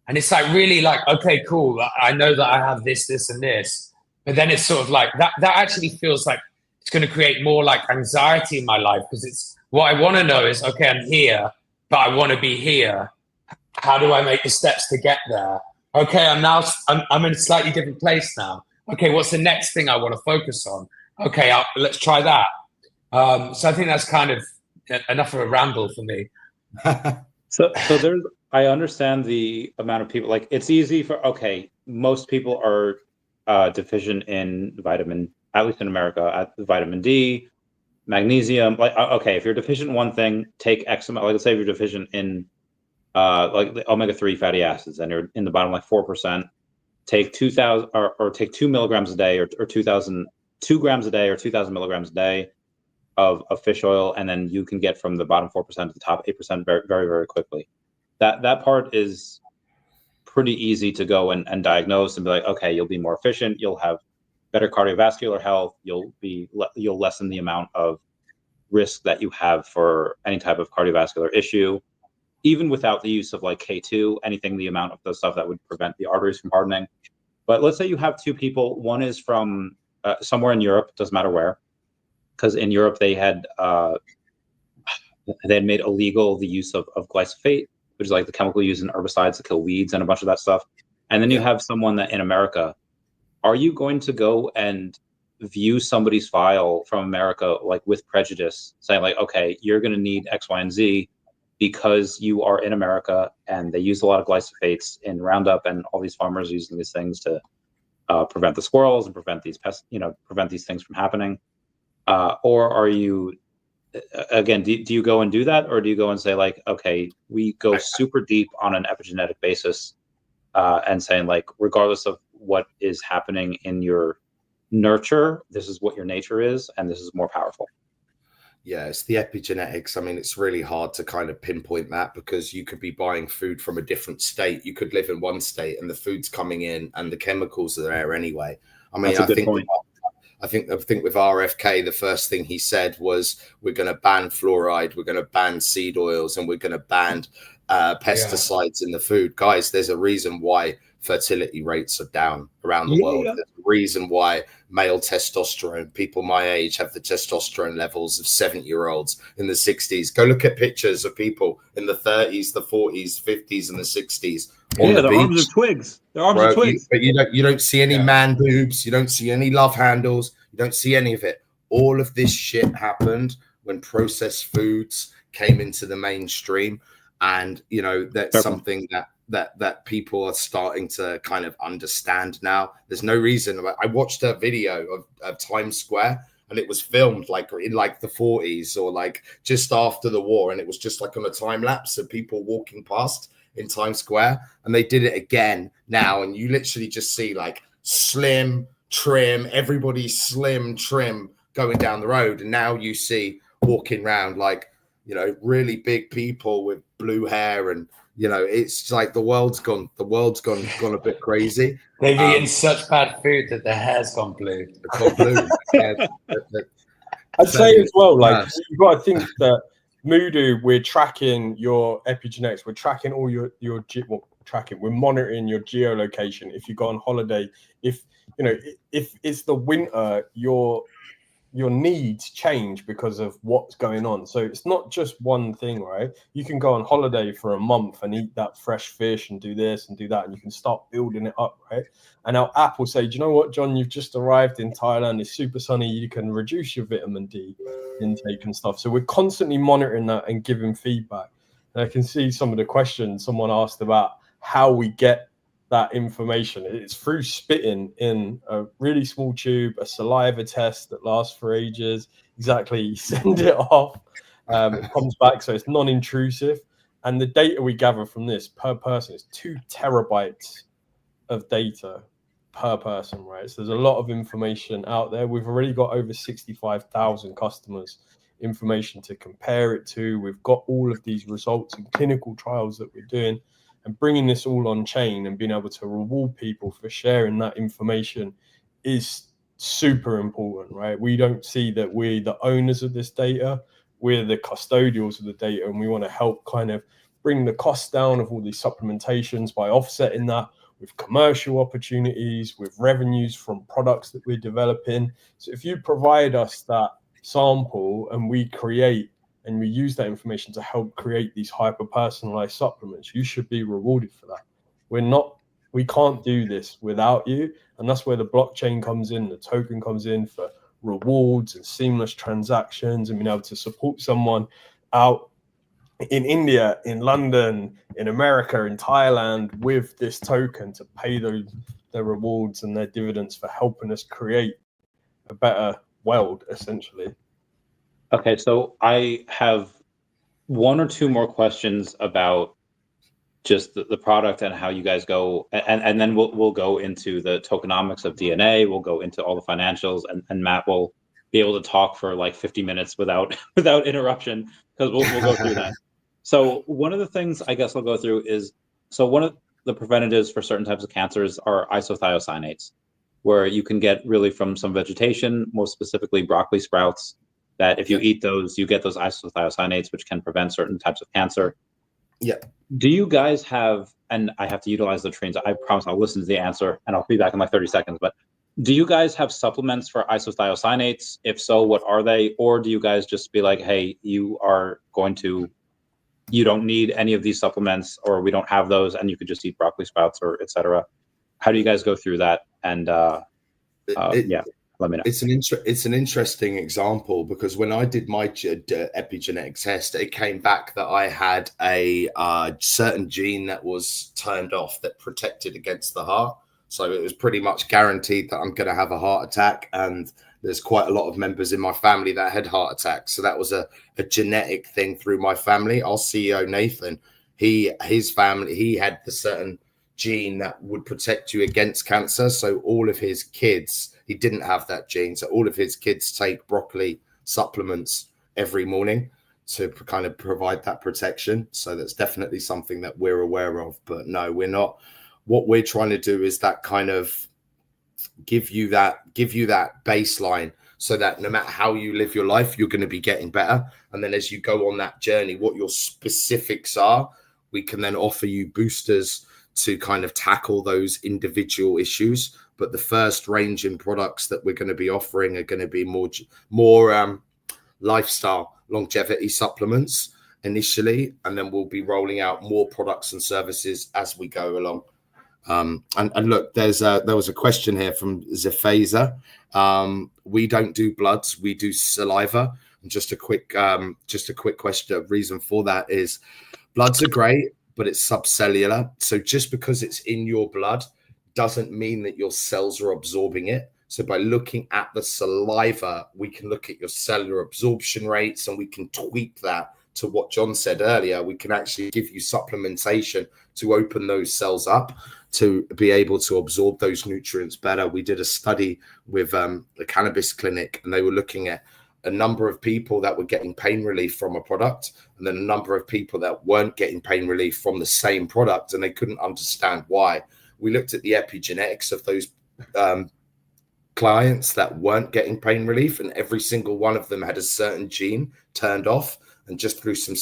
And it's like really like, okay, cool. I know that I have this, this, and this, but then it's sort of like that actually feels like it's going to create more like anxiety in my life, because it's what I want to know is, okay, I'm here, but I want to be here. How do I make the steps to get there? Okay, I'm in a slightly different place now. Okay, what's the next thing I want to focus on? Okay, let's try that. So I think that's kind of enough of a ramble for me. So there's, I understand the amount of people, like it's easy for, okay, most people are deficient in vitamin, at least in America, vitamin D, magnesium. Like, okay, if you're deficient in one thing, take X amount, like let's say if you're deficient in like the omega-3 fatty acids and you're in the bottom like 4%, take 2,000 or take 2 milligrams a day or 2 grams a day or 2,000 milligrams a day of fish oil, and then you can get from the bottom 4% to the top 8% very, very, very quickly. That part is pretty easy to go and diagnose and be like, okay, you'll be more efficient, you'll have better cardiovascular health, you'll lessen the amount of risk that you have for any type of cardiovascular issue, even without the use of like K2, anything, the amount of the stuff that would prevent the arteries from hardening. But let's say you have two people, one is from somewhere in Europe, doesn't matter where, because in Europe they had made illegal the use of glyphosate, which is like the chemical used in herbicides to kill weeds and a bunch of that stuff. And then you have someone that in America, are you going to go and view somebody's file from America like with prejudice, saying like, okay, you're going to need X, Y, and Z because you are in America and they use a lot of glyphosates in Roundup and all these farmers using these things to prevent the squirrels and prevent these pests, prevent these things from happening? Or are you, again, do you go and do that? Or do you go and say like, okay, we go super deep on an epigenetic basis and saying like, regardless of what is happening in your nurture, this is what your nature is, and this is more powerful? Yeah, it's the epigenetics. I mean, it's really hard to kind of pinpoint that because you could be buying food from a different state. You could live in one state and the food's coming in and the chemicals are there anyway. I mean, I think with RFK, the first thing he said was, we're going to ban fluoride, we're going to ban seed oils, and we're going to ban pesticides in the food. Guys, there's a reason why fertility rates are down around the world. There's a reason why male testosterone, people my age, have the testosterone levels of 70-year-olds in the 60s. Go look at pictures of people in the 30s, the 40s, 50s, and the 60s. on the their beach. arms are twigs. Their arms Bro, are twigs. but you don't see any man boobs. You don't see any love handles. You don't see any of it. All of this shit happened when processed foods came into the mainstream, and you know that's something that people are starting to kind of understand now. There's no reason. I watched a video of Times Square, and it was filmed like in like the 40s or like just after the war, and it was just like on a time lapse of people walking past in Times Square, and they did it again now, and you literally just see like slim, trim, everybody slim, trim going down the road, and now you see walking around like, you know, really big people with blue hair, and you know, it's like the world's gone a bit crazy. They've eaten such bad food that their hair's gone blue. It's gone blue. I'd say as well, like you've got to think that Mudo, we're tracking your epigenetics, we're tracking all your we're monitoring your geolocation. If you go on holiday, if you know, if it's the winter, your needs change because of what's going on. So it's not just one thing, right? You can go on holiday for a month and eat that fresh fish and do this and do that, and you can start building it up, right? And our app will say, do you know what, John, you've just arrived in Thailand, it's super sunny, you can reduce your vitamin D intake and stuff. So we're constantly monitoring that and giving feedback. And I can see some of the questions someone asked about how we get that information. It's through spitting in a really small tube, a saliva test that lasts for ages. Exactly, you send it off, it comes back, so it's non-intrusive. And the data we gather from this per person is 2 terabytes of data per person, right? So there's a lot of information out there. We've already got over 65,000 customers information to compare it to. We've got all of these results in clinical trials that we're doing. And bringing this all on chain and being able to reward people for sharing that information is super important, right? We don't see that we're the owners of this data. We're the custodials of the data, and we want to help kind of bring the cost down of all these supplementations by offsetting that with commercial opportunities, with revenues from products that we're developing. So if you provide us that sample and we create and we use that information to help create these hyper-personalized supplements, you should be rewarded for that. We can't do this without you. And that's where the blockchain comes in, the token comes in for rewards and seamless transactions, and being able to support someone out in India, in London, in America, in Thailand with this token to pay their rewards and their dividends for helping us create a better world, essentially. Okay, so I have 1 or 2 more questions about just the product and how you guys go, and then we'll go into the tokenomics of DNA. We'll go into all the financials, and Matt will be able to talk for like 50 minutes without interruption, because we'll go through that. So one of the things I guess I'll go through is, so one of the preventatives for certain types of cancers are isothiocyanates, where you can get really from some vegetation, most specifically broccoli sprouts, that if you eat those, you get those isothiocyanates, which can prevent certain types of cancer. Yeah. Do you guys have, and I have to utilize the trains, I promise I'll listen to the answer and I'll be back in like 30 seconds, but do you guys have supplements for isothiocyanates? If so, what are they? Or do you guys just be like, hey, you don't need any of these supplements, or we don't have those, and you could just eat broccoli sprouts, or et cetera? How do you guys go through that? And yeah, let me know. It's an interesting example, because when I did my epigenetic test, it came back that I had a certain gene that was turned off that protected against the heart. So it was pretty much guaranteed that I'm going to have a heart attack. And there's quite a lot of members in my family that had heart attacks. So that was a genetic thing through my family. Our CEO, Nathan, his family, he had the certain gene that would protect you against cancer. So all of his kids, he didn't have that gene. So all of his kids take broccoli supplements every morning to kind of provide that protection. So that's definitely something that we're aware of. But no, we're not. What we're trying to do is that kind of give you that baseline, so that no matter how you live your life, you're going to be getting better. And then as you go on that journey, what your specifics are, we can then offer you boosters to kind of tackle those individual issues. But the first range in products that we're going to be offering are going to be more lifestyle longevity supplements. initially, and then we'll be rolling out more products and services as we go along. And look, there was a question here from Zephaza. We don't do bloods, we do saliva. And just a quick question. Reason for that is bloods are great, but it's subcellular. So just because it's in your blood doesn't mean that your cells are absorbing it. So by looking at the saliva, we can look at your cellular absorption rates, and we can tweak that to what John said earlier. We can actually give you supplementation to open those cells up to be able to absorb those nutrients better. We did a study with the cannabis clinic, and they were looking at a number of people that were getting pain relief from a product, and then a number of people that weren't getting pain relief from the same product, and they couldn't understand why. We looked at the epigenetics of those clients that weren't getting pain relief, and every single one of them had a certain gene turned off, and just through some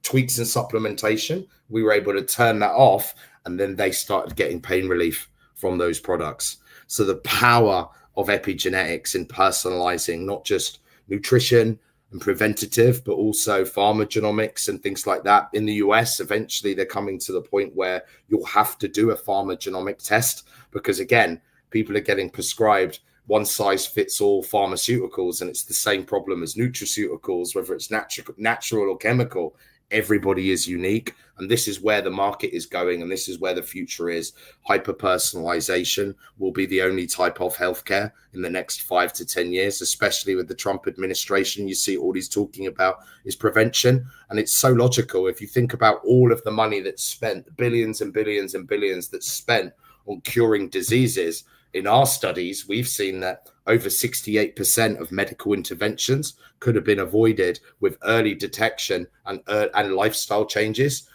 tweaks and supplementation, we were able to turn that off, and then they started getting pain relief from those products. So the power of epigenetics in personalizing not just nutrition and preventative, but also pharmacogenomics and things like that. In the US, eventually they're coming to the point where you'll have to do a pharmacogenomic test, because again, people are getting prescribed one size fits all pharmaceuticals, and it's the same problem as nutraceuticals, whether it's natural or chemical. Everybody is unique, and this is where the market is going, and this is where the future is. Hyper-personalization will be the only type of healthcare in the next 5 to 10 years, especially with the Trump administration. You see all he's talking about is prevention, and it's so logical. If you think about all of the money that's spent, billions and billions and billions that's spent on curing diseases, in our studies, we've seen that over 68% of medical interventions could have been avoided with early detection and lifestyle changes.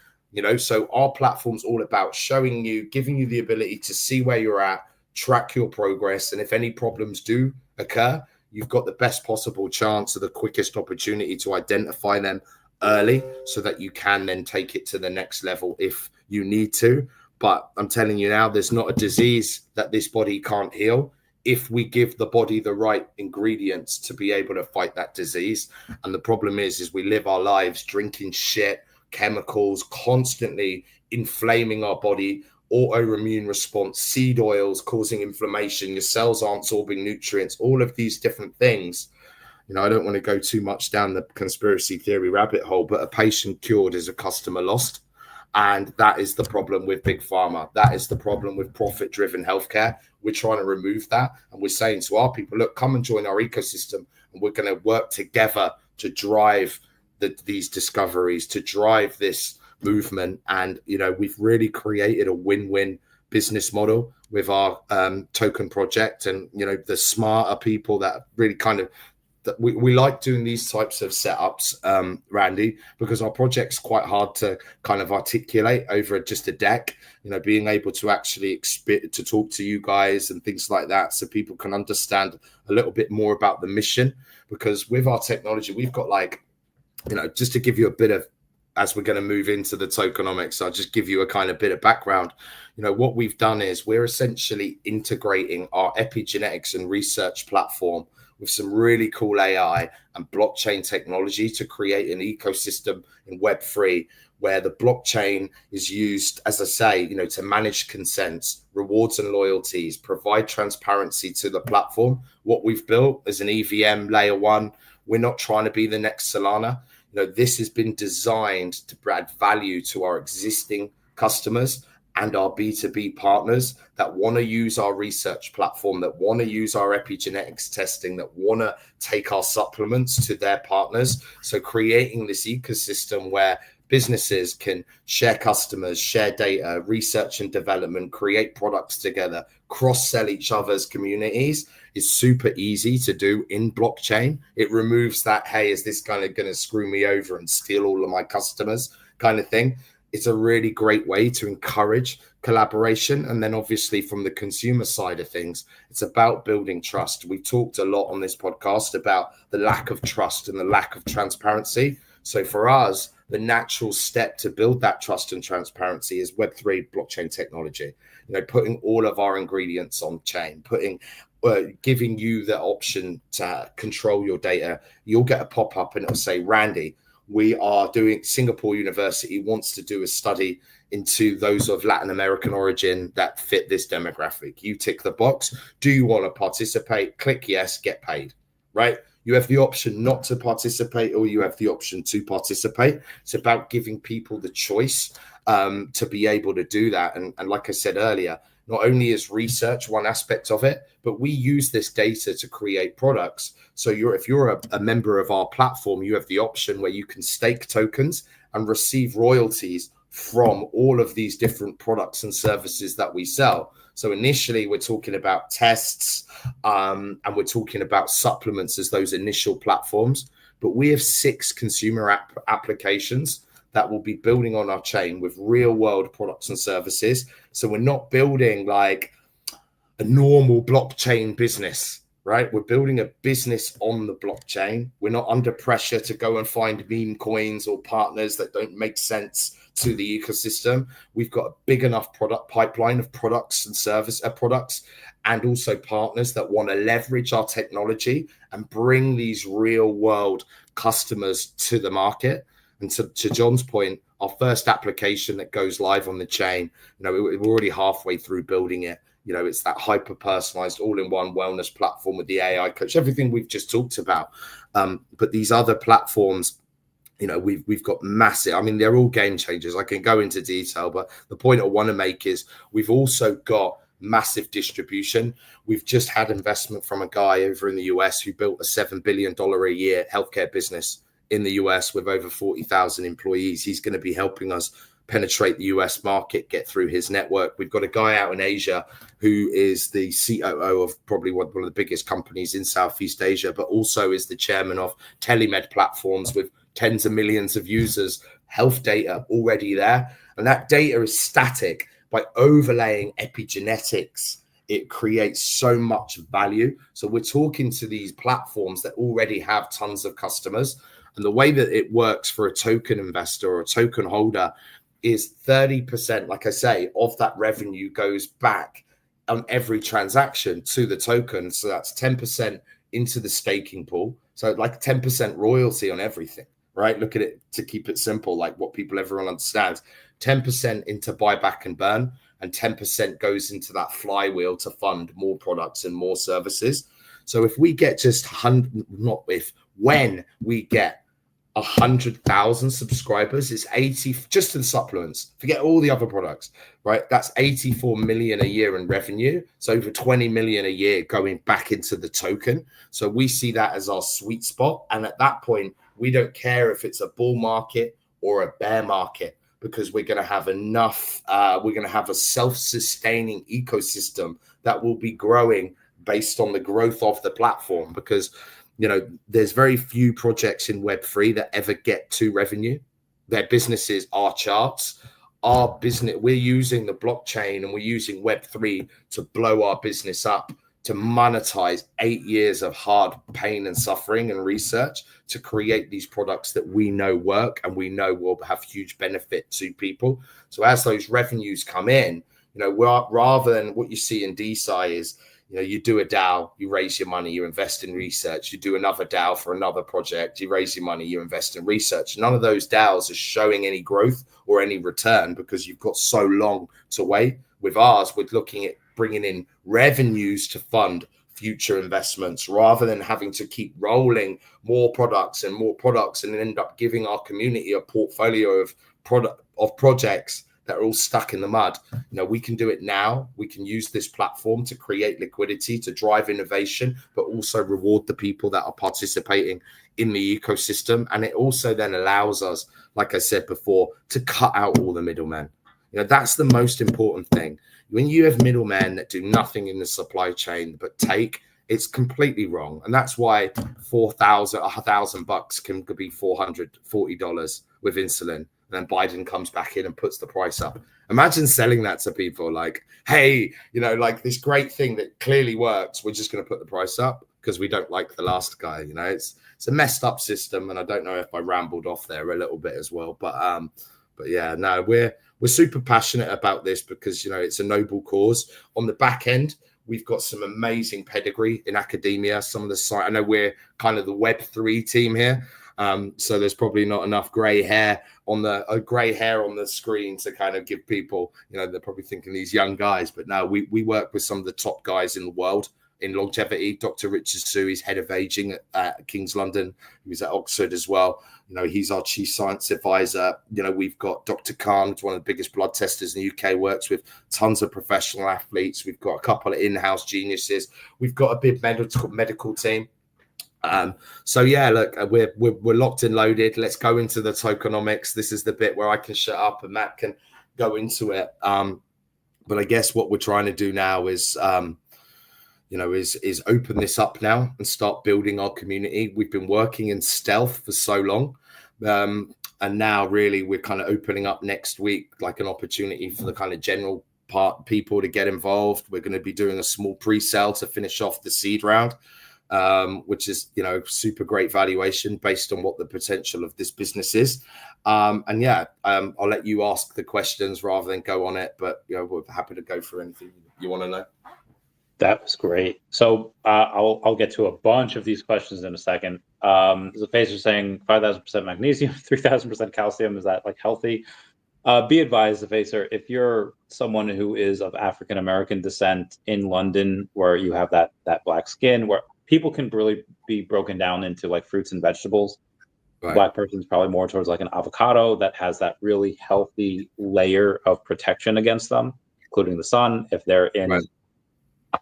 So our platform's all about showing you, giving you the ability to see where you're at, track your progress, and if any problems do occur, you've got the best possible chance of the quickest opportunity to identify them early, so that you can then take it to the next level if you need to. But I'm telling you now, there's not a disease that this body can't heal if we give the body the right ingredients to be able to fight that disease. And the problem is we live our lives drinking shit, chemicals, constantly inflaming our body, autoimmune response, seed oils causing inflammation, your cells aren't absorbing nutrients, all of these different things. I don't want to go too much down the conspiracy theory rabbit hole, but a patient cured is a customer lost. And that is the problem with big pharma. That is the problem with profit-driven healthcare. We're trying to remove that. And we're saying to our people, look, come and join our ecosystem. And we're going to work together to drive these discoveries, to drive this movement. And, we've really created a win-win business model with our token project. And, the smarter people that really kind of, that we like doing these types of setups, Randy, because our project's quite hard to kind of articulate over just a deck, being able to actually to talk to you guys and things like that, so people can understand a little bit more about the mission. Because with our technology, we've got just to give you a bit of, as we're going to move into the tokenomics, I'll just give you a kind of bit of background. What we've done is we're essentially integrating our epigenetics and research platform with some really cool AI and blockchain technology to create an ecosystem in Web3 where the blockchain is used, as I say, to manage consents, rewards and loyalties, provide transparency to the platform. What we've built is an EVM layer 1. We're not trying to be the next Solana. This has been designed to add value to our existing customers and our B2B partners that want to use our research platform, that want to use our epigenetics testing, that want to take our supplements to their partners. So creating this ecosystem where businesses can share customers, share data, research and development, create products together, cross-sell each other's communities is super easy to do in blockchain. It removes that, hey, is this kind of going to screw me over and steal all of my customers kind of thing. It's a really great way to encourage collaboration. And then obviously from the consumer side of things, it's about building trust. We talked a lot on this podcast about the lack of trust and the lack of transparency. So for us, the natural step to build that trust and transparency is Web3 blockchain technology. Putting all of our ingredients on chain, giving you the option to control your data. You'll get a pop-up and it'll say, Randy, we are doing, Singapore University wants to do a study into those of Latin American origin that fit this demographic. You tick the box. Do you want to participate? Click yes, get paid, right? You have the option not to participate, or you have the option to participate. It's about giving people the choice to be able to do that. And like I said earlier, not only is research one aspect of it, but we use this data to create products. So if you're a member of our platform, you have the option where you can stake tokens and receive royalties from all of these different products and services that we sell. So initially we're talking about tests and we're talking about supplements as those initial platforms, but we have 6 consumer applications that will be building on our chain with real world products and services. So we're not building like a normal blockchain business, right? We're building a business on the blockchain. We're not under pressure to go and find meme coins or partners that don't make sense to the ecosystem. We've got a big enough product pipeline of products and products, and also partners that want to leverage our technology and bring these real world customers to the market. And to John's point, our first application that goes live on the chain, we're already halfway through building it. It's that hyper personalized all-in-one wellness platform with the AI coach, everything we've just talked about. But these other platforms, we've got massive, they're all game changers. I can go into detail, but the point I want to make is we've also got massive distribution. We've just had investment from a guy over in the US who built a $7 billion a year healthcare business in the US with over 40,000 employees. He's going to be helping us penetrate the US market, get through his network. We've got a guy out in Asia who is the COO of probably one of the biggest companies in Southeast Asia, but also is the chairman of telemed platforms with tens of millions of users, health data already there. And that data is static. By overlaying epigenetics, it creates so much value. So we're talking to these platforms that already have tons of customers. And the way that it works for a token investor or a token holder is 30%, like I say, of that revenue goes back on every transaction to the token. So that's 10% into the staking pool. So like 10% royalty on everything, right? Look at it to keep it simple, like what everyone understands. 10% into buyback and burn, and 10% goes into that flywheel to fund more products and more services. So if we get just when we get 100,000 subscribers, it's 80 just to the supplements. Forget all the other products, right? That's 84 million a year in revenue. So over 20 million a year going back into the token. So we see that as our sweet spot. And at that point, we don't care if it's a bull market or a bear market, because we're going to have enough. We're going to have a self-sustaining ecosystem that will be growing based on the growth of the platform, because there's very few projects in Web3 that ever get to revenue. Their businesses are charts. Our business, we're using the blockchain and we're using Web3 to blow our business up, to monetize 8 years of hard pain and suffering and research to create these products that we know work and we know will have huge benefit to people. So as those revenues come in, rather than what you see in DeSci is, you do a DAO, you raise your money, you invest in research. You do another DAO for another project, you raise your money, you invest in research. None of those DAOs are showing any growth or any return because you've got so long to wait. With ours, we're looking at bringing in revenues to fund future investments rather than having to keep rolling more products and end up giving our community a portfolio of projects that are all stuck in the mud. We can do it now. We can use this platform to create liquidity, to drive innovation, but also reward the people that are participating in the ecosystem. And it also then allows us, like I said before, to cut out all the middlemen. That's the most important thing. When you have middlemen that do nothing in the supply chain but it's completely wrong. And that's why $1,000 can be $440 with insulin. Then Biden comes back in and puts the price up. Imagine selling that to people like, hey, like this great thing that clearly works. We're just going to put the price up because we don't like the last guy. It's a messed up system. And I don't know if I rambled off there a little bit as well. But yeah, no, we're super passionate about this because, it's a noble cause. On the back end, we've got some amazing pedigree in academia. Some of the I know we're kind of the Web3 team here. So there's probably not enough grey hair on the screen to kind of give people, they're probably thinking these young guys, but no, we work with some of the top guys in the world in longevity. Dr. Richard Su is head of aging at King's London. He was at Oxford as well. He's our chief science advisor. We've got Dr. Kahn, one of the biggest blood testers in the UK, works with tons of professional athletes. We've got a couple of in-house geniuses. We've got a big medical team. So yeah, look, we're locked and loaded. Let's go into the tokenomics. This is the bit where I can shut up and Matt can go into it. But I guess what we're trying to do now is open this up now and start building our community. We've been working in stealth for so long. And now really we're kind of opening up next week, like an opportunity for the kind of general people to get involved. We're going to be doing a small pre-sale to finish off the seed round, which is, super great valuation based on what the potential of this business is. I'll let you ask the questions rather than go on it, but we're happy to go through anything you want to know. That was great. So I'll get to a bunch of these questions in a second. The face is saying 5,000% magnesium, 3,000% calcium. Is that like healthy? Be advised, the facer, if you're someone who is of African American descent in London, where you have that black skin, where people can really be broken down into like fruits and vegetables. Right. Black person's probably more towards like an avocado that has that really healthy layer of protection against them, including the sun. If they're in right.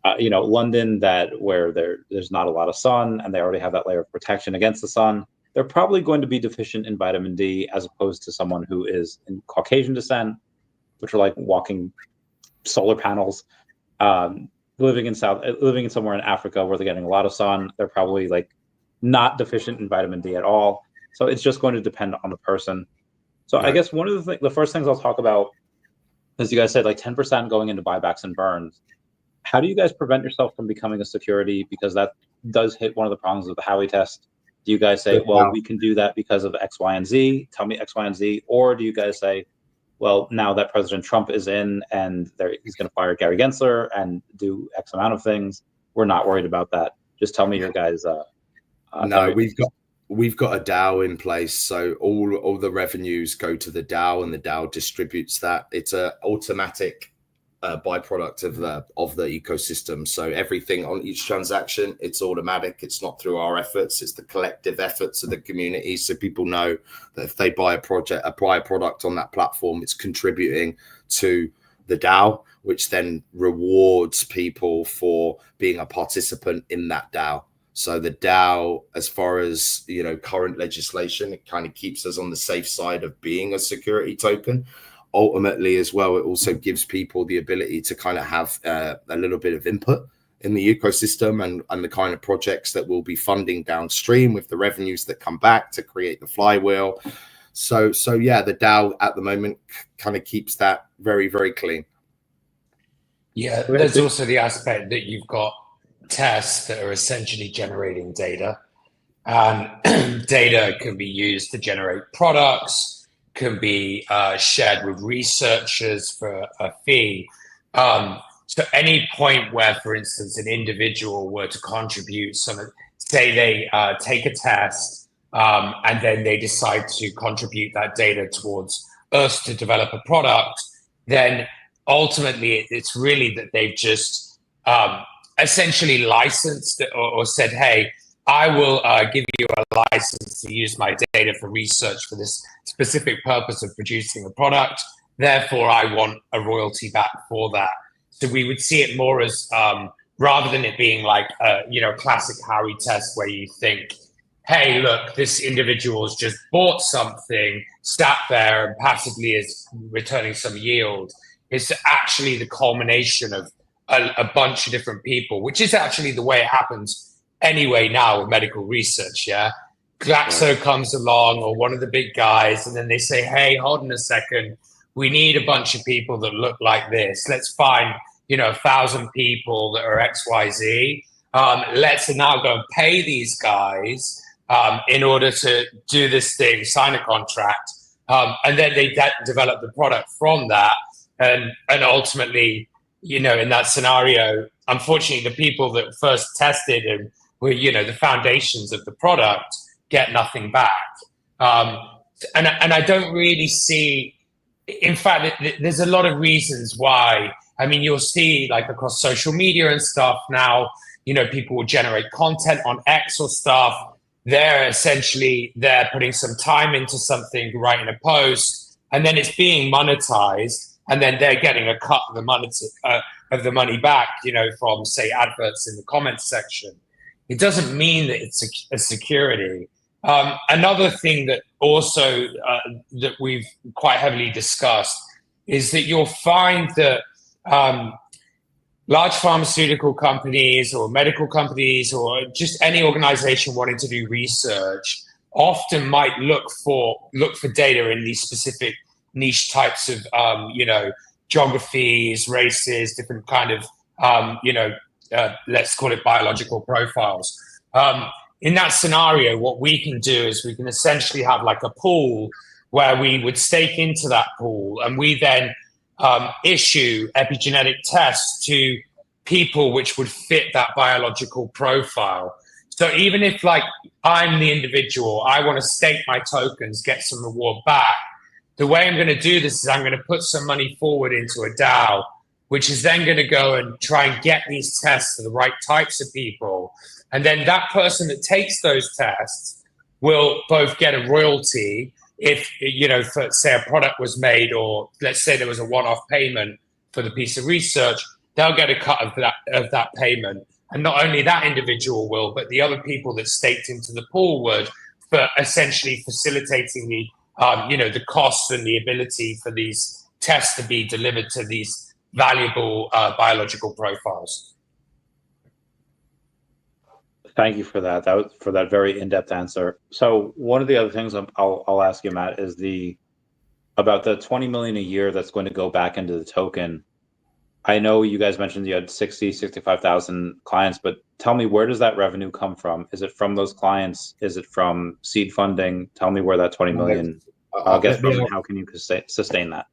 London, where there's not a lot of sun and they already have that layer of protection against the sun, they're probably going to be deficient in vitamin D, as opposed to someone who is in Caucasian descent, which are like walking solar panels, living somewhere in Africa where they're getting a lot of sun. They're probably like not deficient in vitamin D at all. So it's just going to depend on the person. So right. I guess one of the first things I'll talk about, as you guys said, like 10% going into buybacks and burns. How do you guys prevent yourself from becoming a security? Because that does hit one of the problems of the Howey test. Do you guys say, well, we can do that because of X, Y, and Z? Tell me X, Y, and Z. Or do you guys say, well, now that President Trump is in and he's going to fire Gary Gensler and do X amount of things, we're not worried about that. Just tell me your guys. No, we've got a DAO in place. So all the revenues go to the DAO and the DAO distributes that. It's an automatic byproduct of the ecosystem. So everything on each transaction, it's automatic. It's not through our efforts. It's the collective efforts of the community. So people know that if they buy a product on that platform, it's contributing to the DAO, which then rewards people for being a participant in that DAO. So the DAO, as far as current legislation, it kind of keeps us on the safe side of being a security token. Ultimately, as well, it also gives people the ability to kind of have a little bit of input in the ecosystem and the kind of projects that we'll be funding downstream with the revenues that come back to create the flywheel. So yeah, the DAO at the moment kind of keeps that very, very clean. Yeah, there's also the aspect that you've got tests that are essentially generating data. Data can be used to generate products, can be shared with researchers for a fee. So any point where, for instance, an individual were to contribute say they take a test and then they decide to contribute that data towards us to develop a product, then ultimately it's really that they've just essentially licensed or said, hey, I will give you a license to use my data for research for this specific purpose of producing a product. Therefore, I want a royalty back for that. So we would see it more as rather than it being like a classic Howey test where you think, hey, look, this individual has just bought something, sat there and passively is returning some yield. It's actually the culmination of a bunch of different people, which is actually the way it happens anyway now with medical research. Yeah, Glaxo comes along or one of the big guys, and then they say, hey, hold on a second, we need a bunch of people that look like this. Let's find 1,000 people that are XYZ. Let's now go and pay these guys in order to do this thing, sign a contract, and then they develop the product from that. And ultimately, in that scenario, unfortunately, the people that first tested and were, the foundations of the product get nothing back. And I don't really see, in fact, there's a lot of reasons why. I mean, you'll see like across social media and stuff now, you know, people will generate content on X or stuff. They're putting some time into something, writing a post, and then it's being monetized, and then they're getting a cut of the money back, you know, from say adverts in the comments section. It doesn't mean that it's a security. Another thing that also that we've quite heavily discussed is that you'll find that large pharmaceutical companies or medical companies or just any organization wanting to do research often might look for data in these specific niche types of you know, geographies, races, different kind of you know, let's call it biological profiles. In that scenario, what we can do is we can essentially have like a pool where we would stake into that pool, and we then issue epigenetic tests to people which would fit that biological profile. So even if like I'm the individual, I want to stake my tokens, get some reward back, the way I'm going to do this is I'm going to put some money forward into a DAO, which is then going to go and try and get these tests to the right types of people. And then that person that takes those tests will both get a royalty if, you know, for, say a product was made, or let's say there was a one-off payment for the piece of research, they'll get a cut of that payment. And not only that individual will, but the other people that staked into the pool would, for essentially facilitating the, you know, the costs and the ability for these tests to be delivered to these valuable biological profiles. Thank you for that. That was for that very in-depth answer. So one of the other things I'll ask you, Matt, is about the 20 million a year that's going to go back into the token. I know you guys mentioned you had 65,000 clients, but tell me, where does that revenue come from? Is it from those clients? Is it from seed funding? Tell me where that 20 million gets from, and how can you sustain that?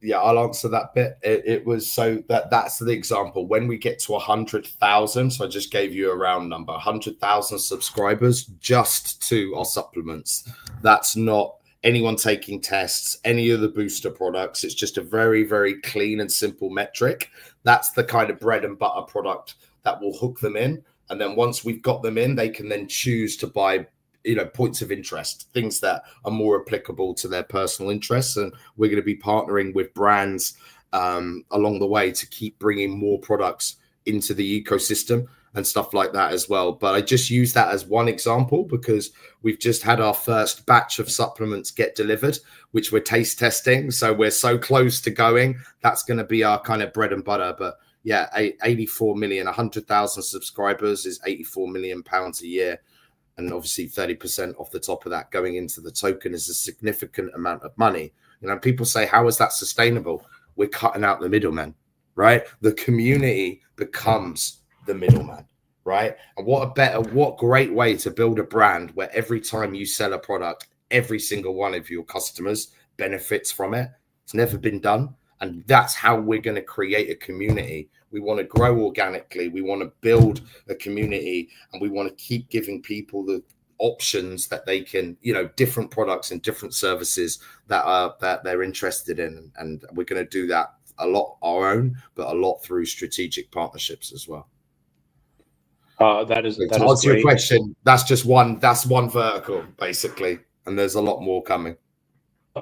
Yeah, I'll answer that bit. It was so that's the example. When we get to 100,000, so I just gave you a round number, 100,000 subscribers just to our supplements. That's not anyone taking tests, any of the booster products. It's just a very, very clean and simple metric. That's the kind of bread and butter product that will hook them in. And then once we've got them in, they can then choose to buy, you know, points of interest, things that are more applicable to their personal interests. And we're going to be partnering with brands along the way to keep bringing more products into the ecosystem and stuff like that as well. But I just use that as one example because we've just had our first batch of supplements get delivered, which we're taste testing. So we're so close to going. That's going to be our kind of bread and butter. But yeah, 84 million, 100,000 subscribers is 84 million pounds a year. And obviously 30% off the top of that going into the token is a significant amount of money. You know, people say, how is that sustainable? We're cutting out the middleman, right? The community becomes the middleman, right? And what great way to build a brand where every time you sell a product, every single one of your customers benefits from it. It's never been done. And that's how we're going to create a community. We want to grow organically. We want to build a community, and we want to keep giving people the options that they can, you know, different products and different services that they're interested in. And we're going to do that a lot our own, but a lot through strategic partnerships as well. That is to answer your question, that's just one vertical basically, and there's a lot more coming.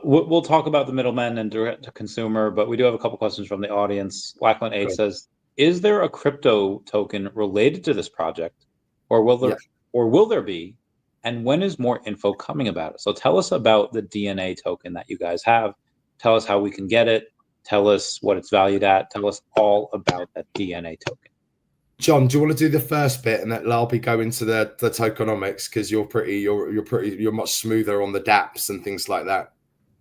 We'll talk about the middlemen and direct to consumer, but we do have a couple questions from the audience. Lackland 8 says, is there a crypto token related to this project, or will there be? And when is more info coming about it? So tell us about the DNA token that you guys have. Tell us how we can get it. Tell us what it's valued at. Tell us all about that DNA token. John, do you want to do the first bit and let I'll go into the tokenomics, because you're much smoother on the dApps and things like that.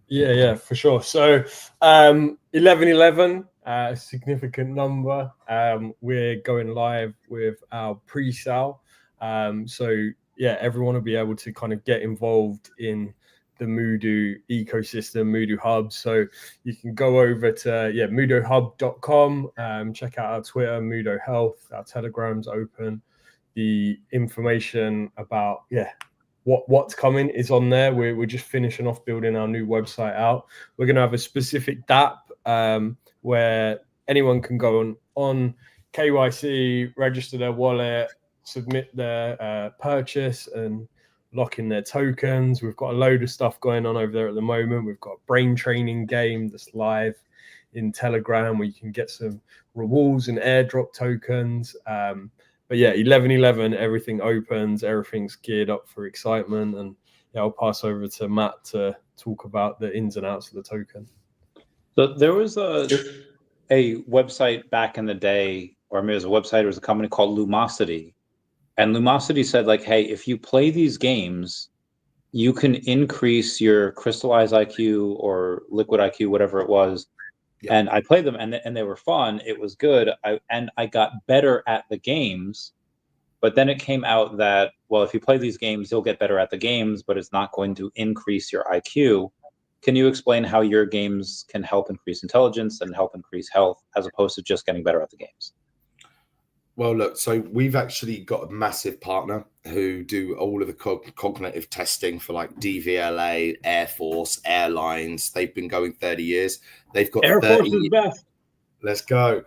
Yeah, for sure. So 1111, a significant number. We're going live with our pre-sale. So yeah, everyone will be able to kind of get involved in the Mudo ecosystem, Mudo Hub. So you can go over to MUHDOhub.com, check out our Twitter, Mudo Health, our Telegram's open. The information about what's coming is on there. We're just finishing off building our new website out. We're going to have a specific DApp where anyone can go on KYC, register their wallet, submit their purchase, and lock in their tokens. We've got a load of stuff going on over there at the moment. We've got a brain training game that's live in Telegram where you can get some rewards and airdrop tokens. But yeah, 11/11, everything opens, everything's geared up for excitement. And yeah, I'll pass over to Matt to talk about the ins and outs of the token. So there was a website back in the day, or maybe it was a website, it was a company called Lumosity. And Lumosity said, like, hey, if you play these games, you can increase your crystallized IQ or liquid IQ, whatever it was. Yeah. And I played them, and they were fun. It was good. I got better at the games. But then it came out that, well, if you play these games, you'll get better at the games, but it's not going to increase your IQ. Can you explain how your games can help increase intelligence and help increase health, as opposed to just getting better at the games? Well, look, so we've actually got a massive partner who do all of the cognitive testing for like DVLA, Air Force, airlines. They've been going 30 years. They've got Air Force is best. Let's go.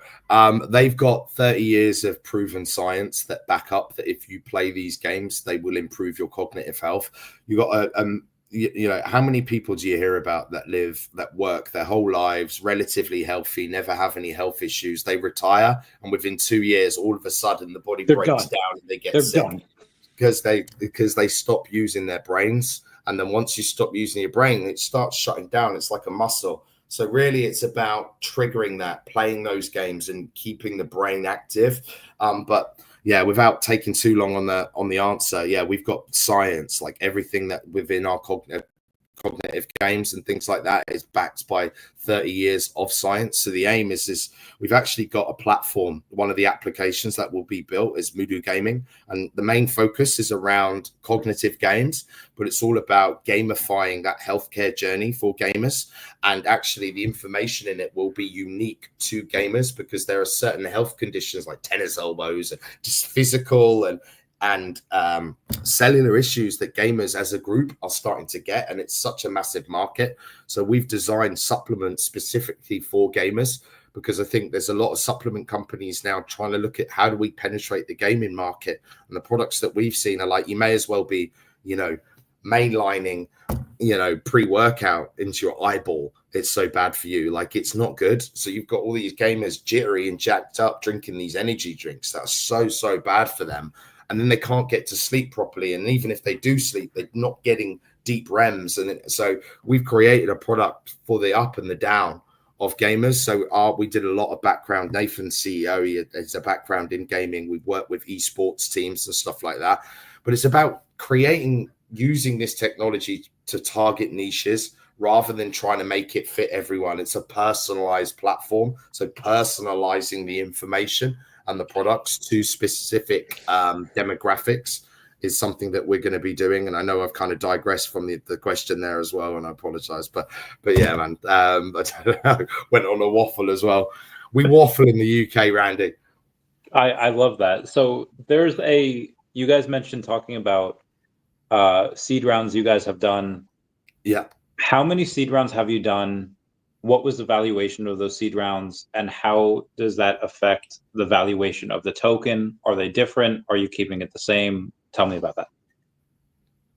They've got 30 years of proven science that back up that if you play these games, they will improve your cognitive health. You got you know, how many people do you hear about that work their whole lives, relatively healthy, never have any health issues? They retire, and within 2 years, all of a sudden, the body breaks down and they get sick because they stop using their brains. And then once you stop using your brain, it starts shutting down. It's like a muscle. So really, it's about triggering that, playing those games, and keeping the brain active. But yeah, without taking too long on the answer, yeah, we've got science, like everything that within our cognitive games and things like that is backed by 30 years of science. So the aim is we've actually got a platform. One of the applications that will be built is Mudo gaming, and the main focus is around cognitive games, but it's all about gamifying that healthcare journey for gamers. And actually the information in it will be unique to gamers, because there are certain health conditions like tennis elbows and just physical and cellular issues that gamers as a group are starting to get, and it's such a massive market. So we've designed supplements specifically for gamers, because I think there's a lot of supplement companies now trying to look at how do we penetrate the gaming market, and the products that we've seen are like, you may as well be, you know, mainlining, you know, pre-workout into your eyeball. It's so bad for you, like it's not good. So you've got all these gamers jittery and jacked up drinking these energy drinks that's so bad for them. And then they can't get to sleep properly. And even if they do sleep, they're not getting deep REMs. And so we've created a product for the up and the down of gamers. So we did a lot of background. Nathan's CEO, he has a background in gaming. We've worked with esports teams and stuff like that. But it's about using this technology to target niches rather than trying to make it fit everyone. It's a personalized platform. So personalizing the information and the products to specific demographics is something that we're going to be doing. And I know I've kind of digressed from the question there as well, and I apologize. But yeah, man, I don't know, went on a waffle as well. We waffle in the UK, Randy. I love that. So you guys mentioned talking about seed rounds you guys have done. Yeah. How many seed rounds have you done? What was the valuation of those seed rounds, and how does that affect the valuation of the token? Are they different? Are you keeping it the same? Tell me about that.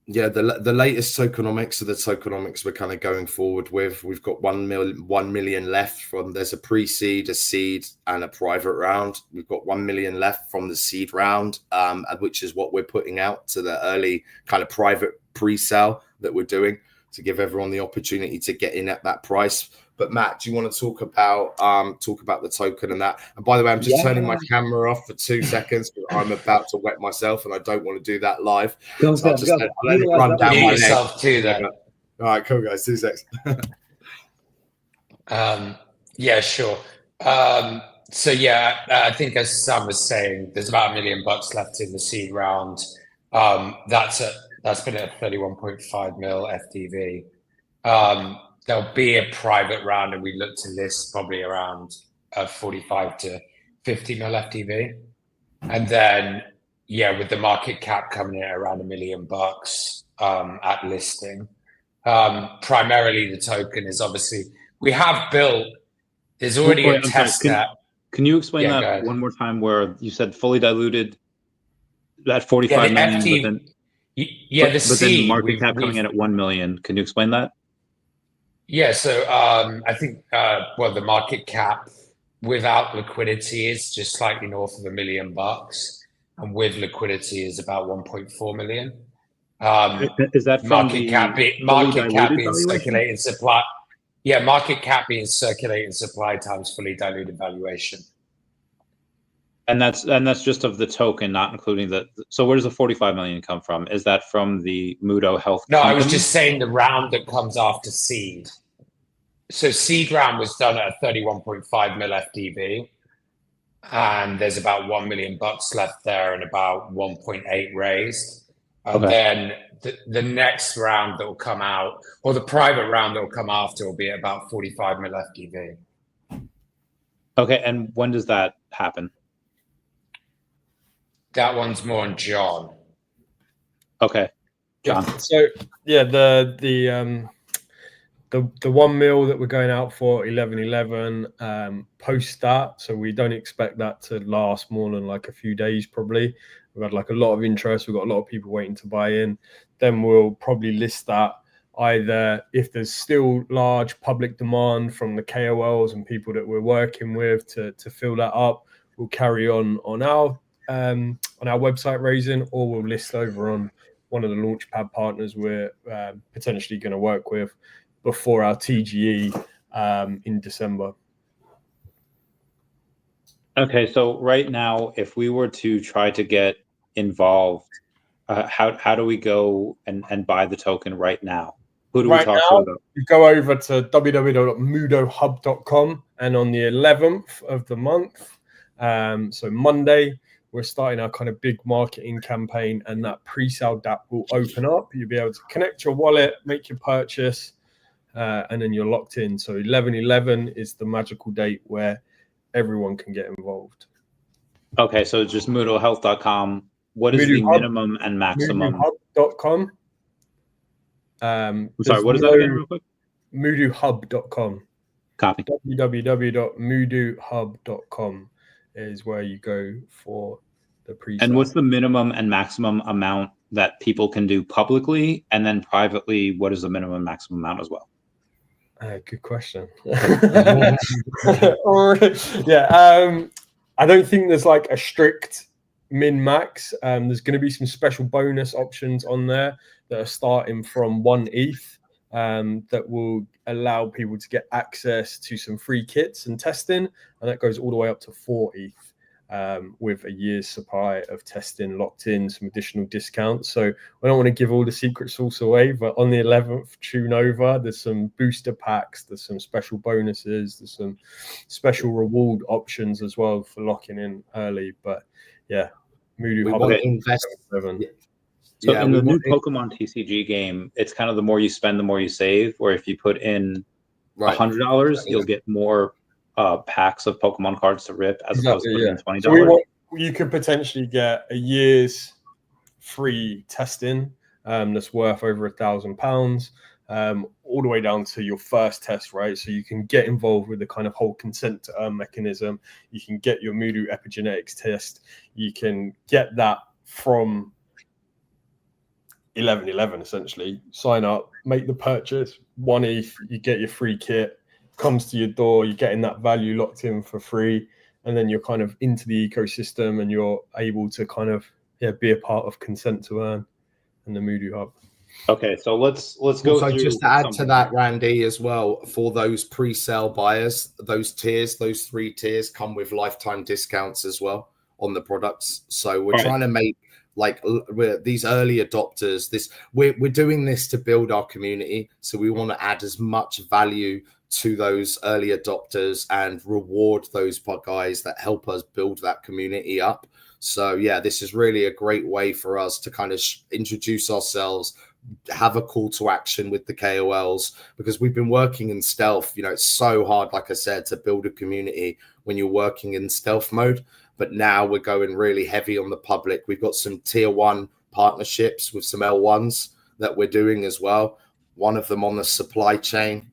Yeah, the latest tokenomics are the tokenomics we're kind of going forward with. We've got 1 million left from, there's a pre-seed, a seed, and a private round. We've got 1 million left from the seed round, which is what we're putting out to the early kind of private pre-sale that we're doing to give everyone the opportunity to get in at that price. But Matt, do you want to talk about the token and that? And by the way, I'm just turning my camera off for 2 seconds because I'm about to wet myself and I don't want to do that live. So I'll just let it run down my neck. Too, then. All right, cool guys, 2 seconds. Yeah, sure. So yeah, I think as Sam was saying, there's about $1 million left in the seed round. That's been at 31.5 mil FDV. There'll be a private round, and we look to list probably around 45 to 50 mil FDV. And then, yeah, with the market cap coming in at around $1 million, at listing. Primarily, the token is obviously we have built. There's already a test net. Can you explain that one more time? Where you said fully diluted at 45 million, but then market cap coming in at 1 million. Can you explain that? Yeah. So I think the market cap without liquidity is just slightly north of $1 million, and with liquidity is about 1.4 million. Is that from market cap being circulating supply? Yeah, market cap being circulating supply times fully diluted valuation. And that's just of the token, not including the. So where does the 45 million come from? Is that from the Mudo Health? No, company? I was just saying the round that comes after seed. So seed round was done at a 31.5 mil FDV, and there's about $1 million left there, and about 1.8 raised. And then the next round that will come out, or the private round that will come after, will be at about 45 mil FDV. Okay, and when does that happen? That one's more on John. Okay, John. So yeah, the 1 mil that we're going out for 11/11 post that, so we don't expect that to last more than like a few days. Probably we've had like a lot of interest. We've got a lot of people waiting to buy in. Then we'll probably list that either if there's still large public demand from the KOLs and people that we're working with to fill that up. We'll carry on our website raising, or we'll list over on one of the Launchpad partners we're potentially going to work with before our TGE in December. Okay, so right now, if we were to try to get involved, how do we go and buy the token right now? Who do we talk to about? You go over to www.muhdohub.com, and on the 11th of the month, so Monday, we're starting our kind of big marketing campaign, and that pre-sale DApp will open up. You'll be able to connect your wallet, make your purchase, and then you're locked in. So 11/11 is the magical date where everyone can get involved. Okay, so just MUHDOhealth.com. What is the minimum and maximum? MUHDOhub.com. Sorry, what is that again, real quick? MUHDOhub.com. Copy. www.MUHDOhub.com is where you go for the pre-sale. And what's the minimum and maximum amount that people can do publicly, and then privately, what is the minimum and maximum amount as well? Good question. Yeah, I don't think there's like a strict min-max. There's going to be some special bonus options on there that are starting from 1 ETH that will allow people to get access to some free kits and testing, and that goes all the way up to 4 ETH. With a year's supply of testing locked in, some additional discounts. So I don't want to give all the secret sauce away, but on the 11th, tune over. There's some booster packs, there's some special bonuses, there's some special reward options as well for locking in early. But yeah, Mudo Hub. Invest. So in the new Pokemon TCG game, it's kind of the more you spend, the more you save. Or if you put in $100, you'll get more packs of Pokemon cards to rip, as opposed to putting in $20. So you could potentially get a year's free testing that's worth over £1,000, all the way down to your first test, right? So you can get involved with the kind of whole consent to earn mechanism. You can get your Mudo epigenetics test. You can get that from 11/11 essentially. Sign up, make the purchase, 1 ETH, you get your free kit. Comes to your door, you're getting that value locked in for free, and then you're kind of into the ecosystem, and you're able to kind of be a part of consent to earn and the Mudo Hub. Okay, so let's go through. Just to add to that, Randy, as well, for those pre-sale buyers, those 3 tiers come with lifetime discounts as well on the products. So we're trying to make these early adopters. We're doing this to build our community, so we want to add as much value to those early adopters and reward those guys that help us build that community up. So yeah, this is really a great way for us to kind of introduce ourselves, have a call to action with the KOLs, because we've been working in stealth. It's so hard, like I said, to build a community when you're working in stealth mode. But now we're going really heavy on the public. We've got some tier 1 partnerships with some L1s that we're doing as well. One of them on the supply chain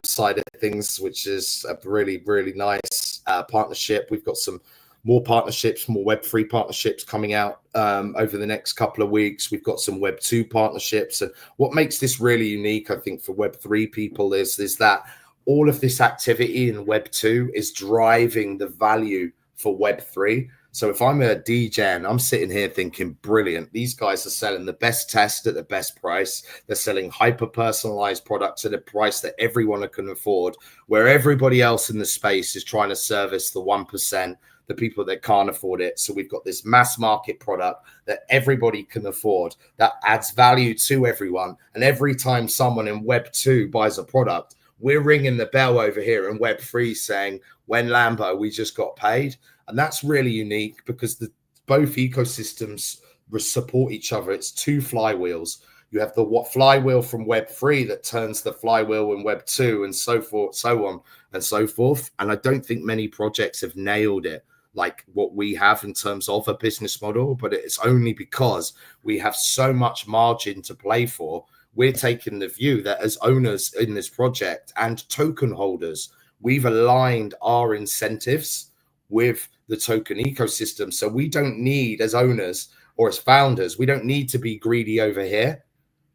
side of things, which is a really, really nice partnership. We've got some more partnerships, more Web3 partnerships coming out over the next couple of weeks. We've got some Web2 partnerships. And what makes this really unique, I think, for Web3 people is that all of this activity in Web2 is driving the value for Web3. So if I'm a DJ and I'm sitting here thinking, brilliant, these guys are selling the best test at the best price. They're selling hyper-personalized products at a price that everyone can afford, where everybody else in the space is trying to service the 1%, the people that can't afford it. So we've got this mass market product that everybody can afford that adds value to everyone. And every time someone in Web2 buys a product, we're ringing the bell over here in Web3 saying, when Lambo, we just got paid. And that's really unique because both ecosystems support each other. It's two flywheels. You have the flywheel from Web3 that turns the flywheel in Web2 and so forth, so on and so forth. And I don't think many projects have nailed it like what we have in terms of a business model, but it's only because we have so much margin to play for. We're taking the view that as owners in this project and token holders, we've aligned our incentives with the token ecosystem. So we don't need, as owners or as founders, we don't need to be greedy over here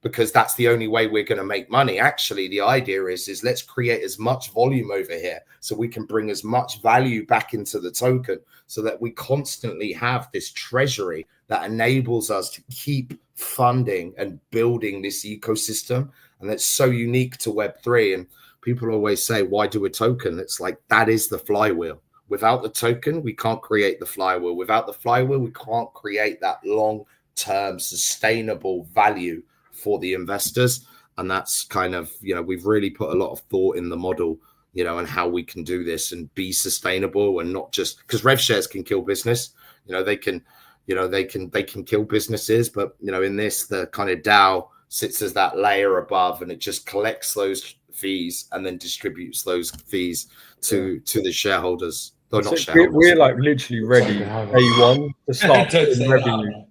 because that's the only way we're going to make money. Actually, the idea is let's create as much volume over here so we can bring as much value back into the token so that we constantly have this treasury that enables us to keep funding and building this ecosystem. And that's so unique to Web3. And people always say, why do a token? It's like, that is the flywheel. Without the token, we can't create the flywheel. Without the flywheel, we can't create that long-term sustainable value for the investors. And that's kind of, we've really put a lot of thought in the model, and how we can do this and be sustainable and not just because rev shares can kill business. They can kill businesses, but in this, the kind of DAO sits as that layer above and it just collects those fees and then distributes those fees to the shareholders. Though not shareholders. We're like literally ready day one to start revenue.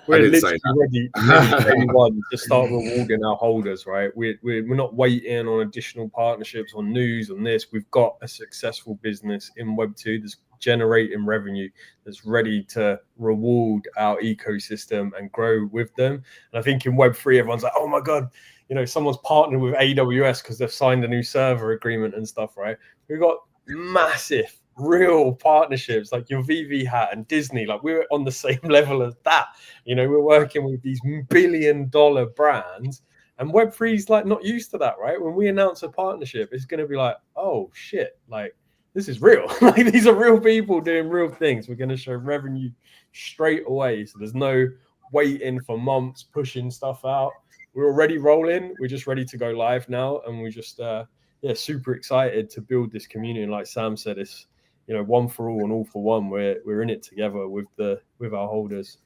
We're literally ready day one to start rewarding our holders, right? We're not waiting on additional partnerships, on news, on this. We've got a successful business in Web2 that's generating revenue, that's ready to reward our ecosystem and grow with them. And I think in Web3, everyone's like, oh my God, someone's partnered with AWS because they've signed a new server agreement and stuff, right? We've got massive real partnerships like your VV hat and Disney. Like we're on the same level as that. We're working with these billion-dollar brands, and Web3 is like not used to that, right? When we announce a partnership, it's going to be like, oh shit, like this is real. Like these are real people doing real things. We're going to show revenue straight away. So there's no waiting for months, pushing stuff out. We're already rolling. We're just ready to go live now, and we just super excited to build this community. And like Sam said, it's one for all and all for one. We're in it together with our holders.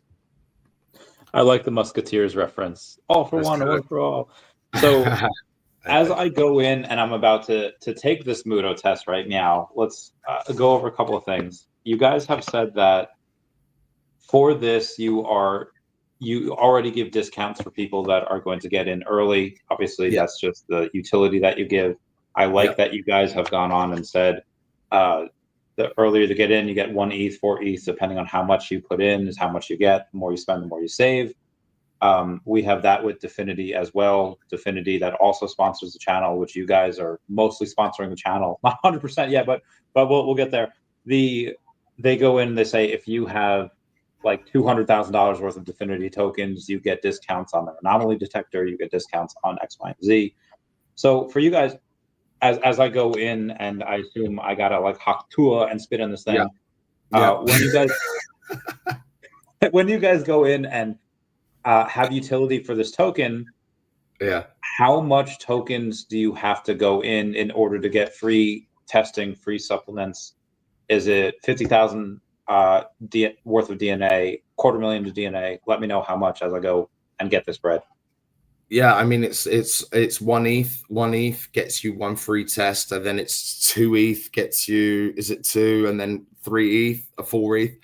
I like the Musketeers reference. All for one, one for all. So as I go in and I'm about to take this Mudo test right now, let's go over a couple of things. You guys have said that for this, you already give discounts for people that are going to get in early. Obviously, that's just the utility that you give. I like that you guys have gone on and said the earlier to get in, you get 1 ETH, 4 ETH, depending on how much you put in is how much you get. The more you spend, the more you save. We have that with Definity as well. Definity that also sponsors the channel, which you guys are mostly sponsoring the channel. Not 100% yet, but we'll get there. They go in, they say if you have like $200,000 worth of Definity tokens, you get discounts on their anomaly detector, you get discounts on X, Y, and Z. So for you guys, as I go in and I assume I gotta like Haktua and spit on this thing. When you guys go in and have utility for this token, how much tokens do you have to go in order to get free testing, free supplements? Is it 50,000 worth of DNA, $250,000 to DNA? Let me know how much as I go and get this bread. Yeah, I mean it's 1 ETH. 1 ETH gets you 1 free test, and then it's 2 ETH gets you, is it 2, and then 3 ETH, 4 ETH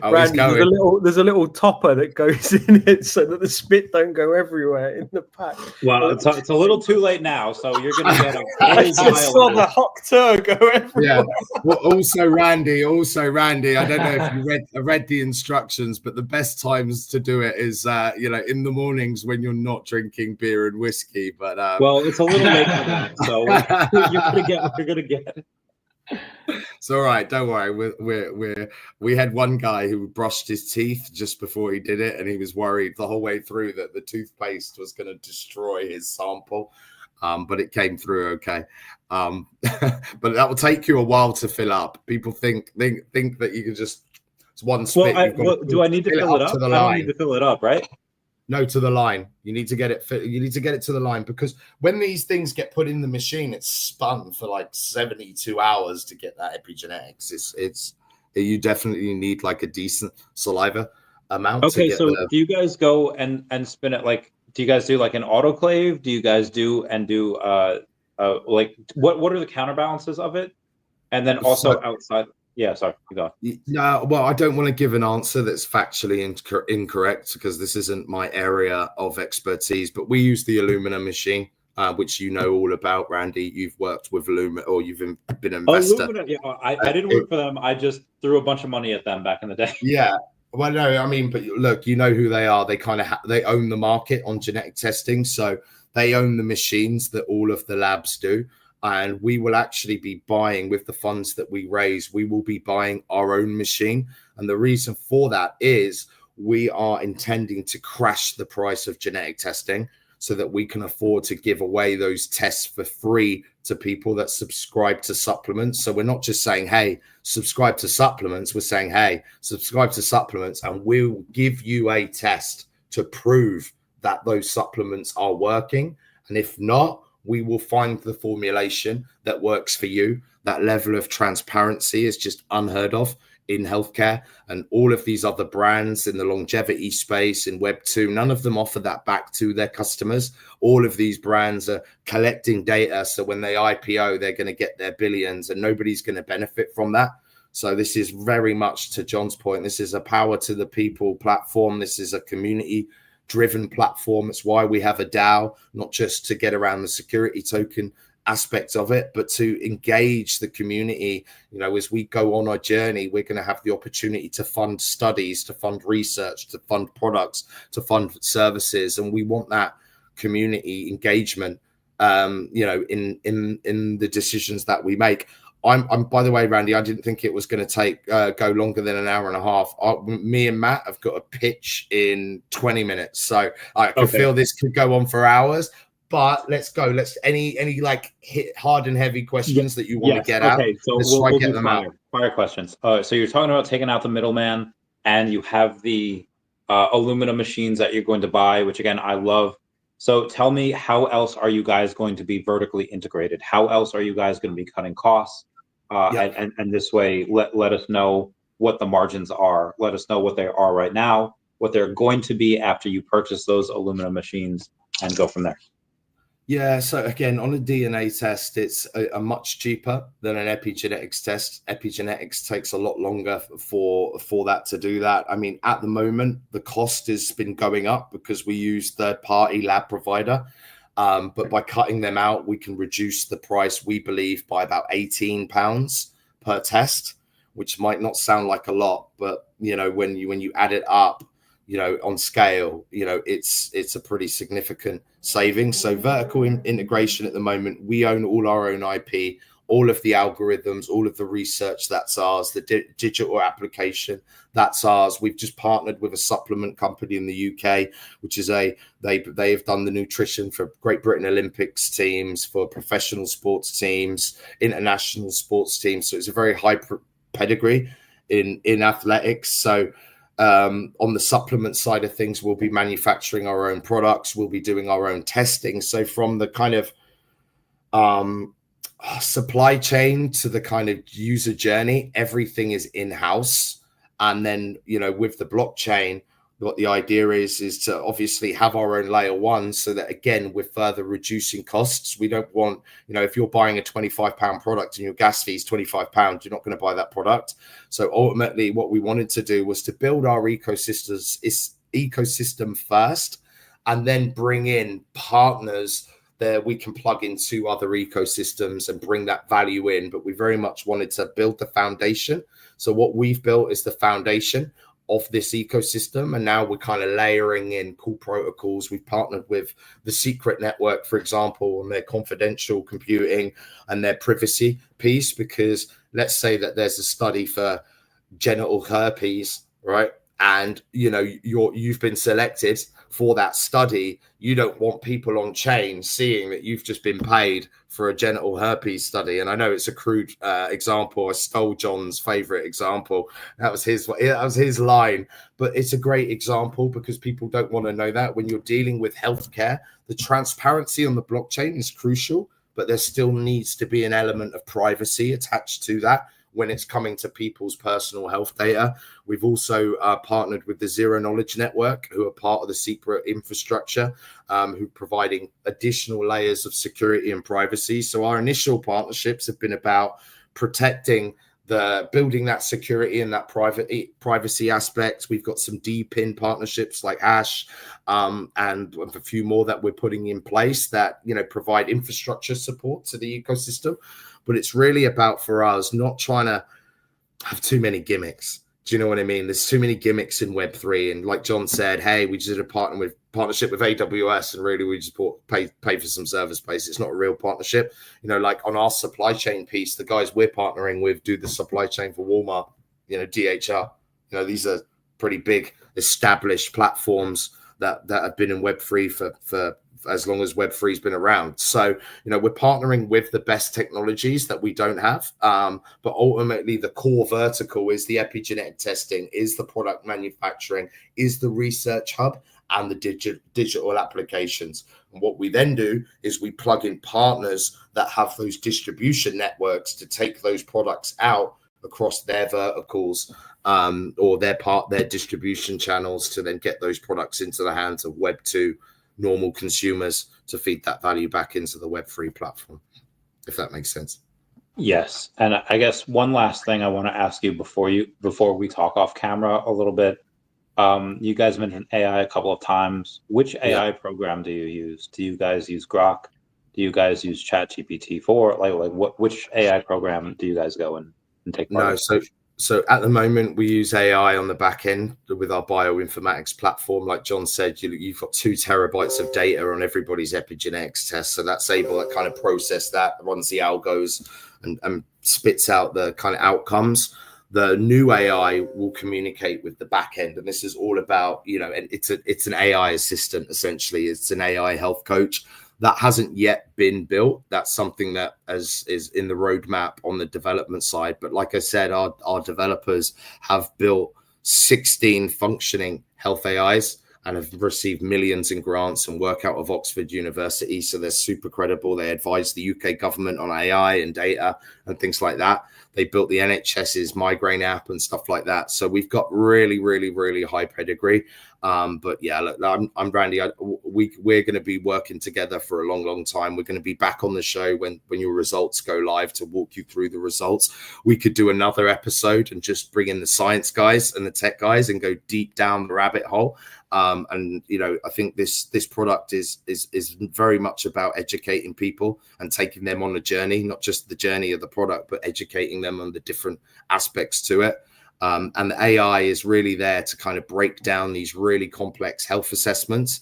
Oh, Randy, there's a little topper that goes in it so that the spit don't go everywhere in the pack. Well, it's a little too late now, so you're going to get a I whole just saw the hot tur go everywhere. Yeah. Well, also, Randy, I don't know if you read the instructions, but the best times to do it is, in the mornings when you're not drinking beer and whiskey. But well, it's a little late for that, so you're going to get what you're going to get. It's all right. Don't worry. We had one guy who brushed his teeth just before he did it, and he was worried the whole way through that the toothpaste was going to destroy his sample. But it came through okay. But that will take you a while to fill up. People think that you can just it's one spit. Do I need to fill it up? I don't need to fill it up, right? No, to the line. You need to get it. You need to get it to the line, because when these things get put in the machine, it's spun for like 72 hours to get that epigenetics. You definitely need like a decent saliva amount. Okay, so do you guys go and spin it like? Do you guys do like an autoclave? Do you guys do like what are the counterbalances of it? And then also outside. Yeah, sorry, you go. No, well, I don't want to give an answer that's factually incorrect, because this isn't my area of expertise. But we use the Illumina machine, which you know all about, Randy. You've worked with Illumina, or you've been an investor. Illumina, yeah, I didn't work for them. I just threw a bunch of money at them back in the day. Yeah. Well, no, I mean, but look, you know who they are. They kind of they own the market on genetic testing, so they own the machines that all of the labs do. And we will actually be buying, with the funds that we raise, we will be buying our own machine. And the reason for that is we are intending to crash the price of genetic testing so that we can afford to give away those tests for free to people that subscribe to supplements. So we're not just saying, hey, subscribe to supplements. We're saying, hey, subscribe to supplements, and we'll give you a test to prove that those supplements are working. And if not, we will find the formulation that works for you. That level of transparency is just unheard of in healthcare, and all of these other brands in the longevity space, in Web 2, none of them offer that back to their customers. All of these brands are collecting data, so when they IPO, they're going to get their billions, and nobody's going to benefit from that. So this is very much, to John's point, this is a power to the people platform. This is a community driven platform. It's why we have a DAO, not just to get around the security token aspect of it, but to engage the community. As we go on our journey, we're going to have the opportunity to fund studies, to fund research, to fund products, to fund services, and we want that community engagement in the decisions that we make. I'm by the way, Randy, I didn't think it was going to go longer than an hour and a half. Me and Matt have got a pitch in 20 minutes, so I can feel this could go on for hours. But let's go. Any like hard and heavy questions that you want to get out. Okay, so we'll get them out. Fire questions. So you're talking about taking out the middleman, and you have the Illumina machines that you're going to buy, which again I love. So tell me, how else are you guys going to be vertically integrated? How else are you guys going to be cutting costs? And this way, let us know what the margins are. Let us know what they are right now, what they're going to be after you purchase those Illumina machines, and go from there. Yeah, so again, on a DNA test, it's a much cheaper than an epigenetics test. Epigenetics takes a lot longer for that to do that. I mean, at the moment, the cost has been going up because we use third-party lab provider. But by cutting them out, we can reduce the price, we believe, by about £18 per test, which might not sound like a lot, but when you add it up, on scale, it's a pretty significant savings. So vertical integration at the moment, we own all our own IP, all of the algorithms, all of the research, that's ours. The digital application, that's ours. We've just partnered with a supplement company in the UK, which is they have done the nutrition for Great Britain Olympics teams, for professional sports teams, international sports teams. So it's a very high pedigree in athletics. So on the supplement side of things, we'll be manufacturing our own products. We'll be doing our own testing. So from the kind of supply chain to the kind of user journey, everything is in-house. And then, with the blockchain, what the idea is to obviously have our own layer one, so that again we're further reducing costs. We don't want, if you're buying a £25 product and your gas fee is £25, you're not going to buy that product. So ultimately what we wanted to do was to build our ecosystem first, and then bring in partners that we can plug into other ecosystems and bring that value in. But we very much wanted to build the foundation. So what we've built is the foundation of this ecosystem, and now we're kind of layering in cool protocols. We've partnered with the Secret Network, for example, on their confidential computing and their privacy piece, because let's say that there's a study for genital herpes, right? And you've been selected for that study. You don't want people on chain seeing that you've just been paid for a genital herpes study. And I know it's a crude example. I stole John's favorite example. That was his line, but it's a great example because people don't want to know that. When you're dealing with healthcare, the transparency on the blockchain is crucial, but there still needs to be an element of privacy attached to that when it's coming to people's personal health data. We've also partnered with the Zero Knowledge Network, who are part of the secret infrastructure, who are providing additional layers of security and privacy. So our initial partnerships have been about protecting building that security and that privacy aspect. We've got some deep in partnerships like Ash, and a few more that we're putting in place that provide infrastructure support to the ecosystem. But it's really about, for us, not trying to have too many gimmicks. Do you know what I mean? There's too many gimmicks in Web3. And like John said, hey, we just did a partnership with AWS, and really we just pay for some server space. It's not a real partnership. Like on our supply chain piece, the guys we're partnering with do the supply chain for Walmart, DHL. These are pretty big established platforms that have been in Web3 for as long as Web3's been around. So, we're partnering with the best technologies that we don't have. But ultimately, the core vertical is the epigenetic testing, is the product manufacturing, is the research hub, and the digital applications. And what we then do is we plug in partners that have those distribution networks to take those products out across their verticals, or their distribution channels, to then get those products into the hands of Web2 normal consumers to feed that value back into the Web3 platform, if that makes sense. Yes. And I guess one last thing I want to ask you before we talk off camera a little bit. You guys mentioned AI a couple of times. Which AI program do you use? Do you guys use Grok? Do you guys use ChatGPT-4? Which AI program do you guys go and take part in? So at the moment, we use AI on the back end with our bioinformatics platform. Like John said, you've got 2 terabytes of data on everybody's epigenetics test. So that's able to kind of process that, runs the algos, and spits out the kind of outcomes. The new AI will communicate with the back end. And this is all about, it's an AI assistant, essentially. It's an AI health coach. That hasn't yet been built. That's something that is in the roadmap on the development side. But like I said, our developers have built 16 functioning health AIs and have received millions in grants and work out of Oxford University. So they're super credible. They advise the UK government on AI and data and things like that. They built the NHS's migraine app and stuff like that. So we've got really, really, really high pedigree. But yeah, look, I'm Randy. We're going to be working together for a long, long time. We're going to be back on the show when your results go live to walk you through the results. We could do another episode and just bring in the science guys and the tech guys and go deep down the rabbit hole. And I think this product is very much about educating people and taking them on a journey, not just the journey of the product, but educating them on the different aspects to it. And the AI is really there to kind of break down these really complex health assessments,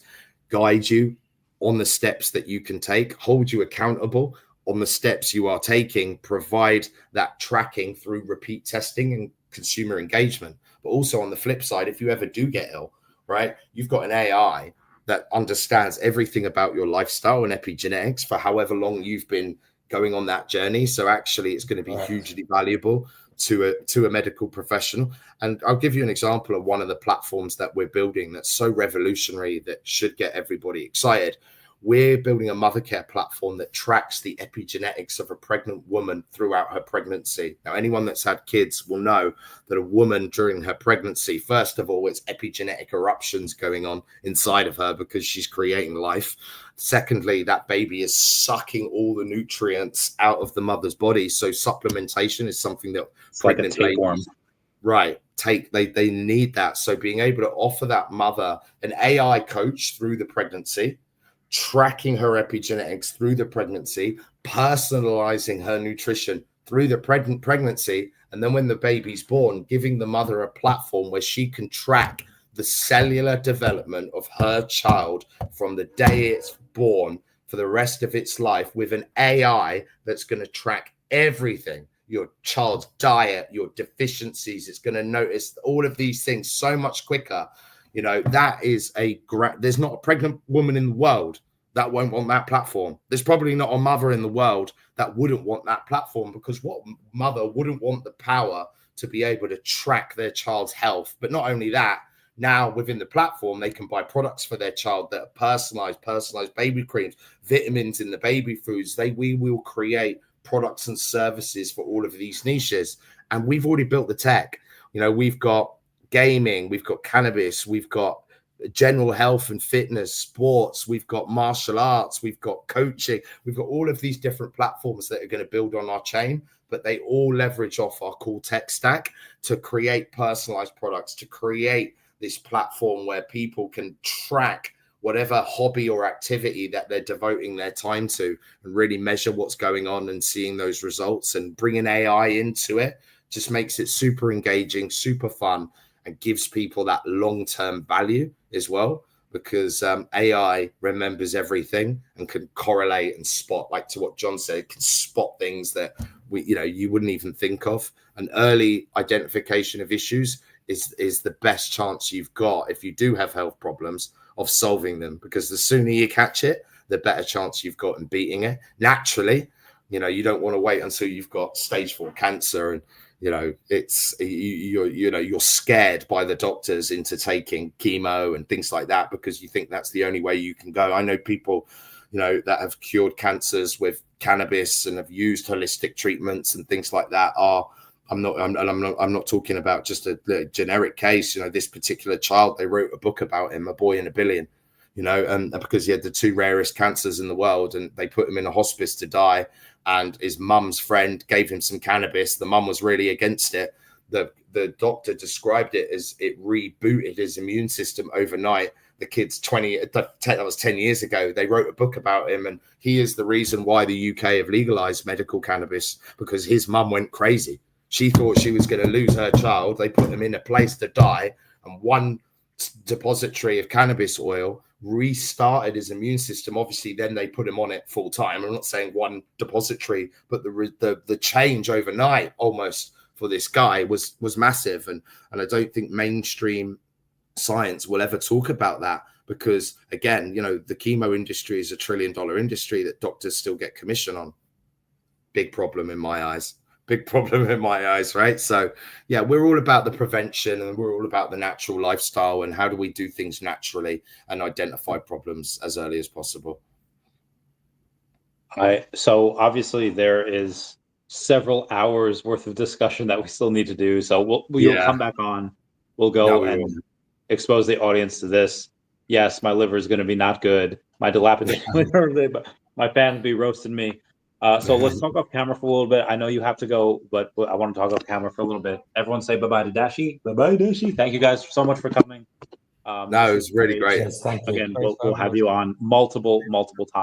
guide you on the steps that you can take, hold you accountable on the steps you are taking, provide that tracking through repeat testing and consumer engagement. But also on the flip side, if you ever do get ill, right, you've got an AI that understands everything about your lifestyle and epigenetics for however long you've been going on that journey. So actually it's going to be hugely valuable to a medical professional. And I'll give you an example of one of the platforms that we're building that's so revolutionary that should get everybody excited. we're building a mother care platform that tracks the epigenetics of a pregnant woman throughout her pregnancy. Now, anyone that's had kids will know that a woman during her pregnancy, first of all, it's epigenetic eruptions going on inside of her because she's creating life. Secondly, that baby is sucking all the nutrients out of the mother's body. So supplementation is something that it's pregnant like a tapeworm. Right. They need that. So being able to offer that mother an AI coach through the pregnancy, tracking her epigenetics through the pregnancy, personalizing her nutrition through the pregnancy, and then when the baby's born, giving the mother a platform where she can track the cellular development of her child from the day it's born for the rest of its life with an AI that's going to track everything. Your child's diet, your deficiencies. It's going to notice all of these things so much quicker. You know, that is there's not a pregnant woman in the world that won't want that platform. There's probably not a mother in the world that wouldn't want that platform, because what mother wouldn't want the power to be able to track their child's health? But not only that, now within the platform, they can buy products for their child that are personalized baby creams, vitamins in the baby foods. We will create products and services for all of these niches. And we've already built the tech. You know, we've got gaming, we've got cannabis, we've got general health and fitness, sports, we've got martial arts, we've got coaching, we've got all of these different platforms that are going to build on our chain, but they all leverage off our cool tech stack to create personalized products, to create this platform where people can track whatever hobby or activity that they're devoting their time to and really measure what's going on and seeing those results. And bringing AI into it just makes it super engaging, super fun, and gives people that long-term value as well, because AI remembers everything and can correlate and spot, like to what John said, it can spot things that you wouldn't even think of. An early identification of issues is the best chance you've got, if you do have health problems, of solving them, because the sooner you catch it, the better chance you've got in beating it. Naturally, you don't want to wait until you've got stage 4 cancer and it's you're scared by the doctors into taking chemo and things like that, because you think that's the only way you can go. I know people that have cured cancers with cannabis and have used holistic treatments and things like that. I'm not talking about just a generic case. This particular child, they wrote a book about him, A Boy in a Billion, and because he had the 2 rarest cancers in the world, and they put him in a hospice to die. And his mum's friend gave him some cannabis. The mum was really against it. The doctor described it as it rebooted his immune system overnight. The kid's that was 10 years ago. They wrote a book about him, and he is the reason why the UK have legalized medical cannabis, because his mum went crazy. She thought she was going to lose her child. They put him in a place to die, and one depository of cannabis oil restarted his immune system. Obviously, then they put him on it full time. I'm not saying one depository, but the change overnight almost for this guy was massive. And I don't think mainstream science will ever talk about that, because again, the chemo industry is $1 trillion industry that doctors still get commission on. Big problem in my eyes. Right? So yeah, we're all about the prevention, and we're all about the natural lifestyle, and how do we do things naturally and identify problems as early as possible. So obviously there is several hours worth of discussion that we still need to do. So you'll come back on. We'll go and expose the audience to this. Yes, my liver is going to be not good. My dilapidated liver, but my fan will be roasting me. So let's talk off camera for a little bit. I know you have to go, but I want to talk off camera for a little bit. Everyone say bye-bye to Dashi. Bye-bye, Dashi. Thank you guys so much for coming. No, it was really great. Yes, thank you. Again, we'll have you on multiple times.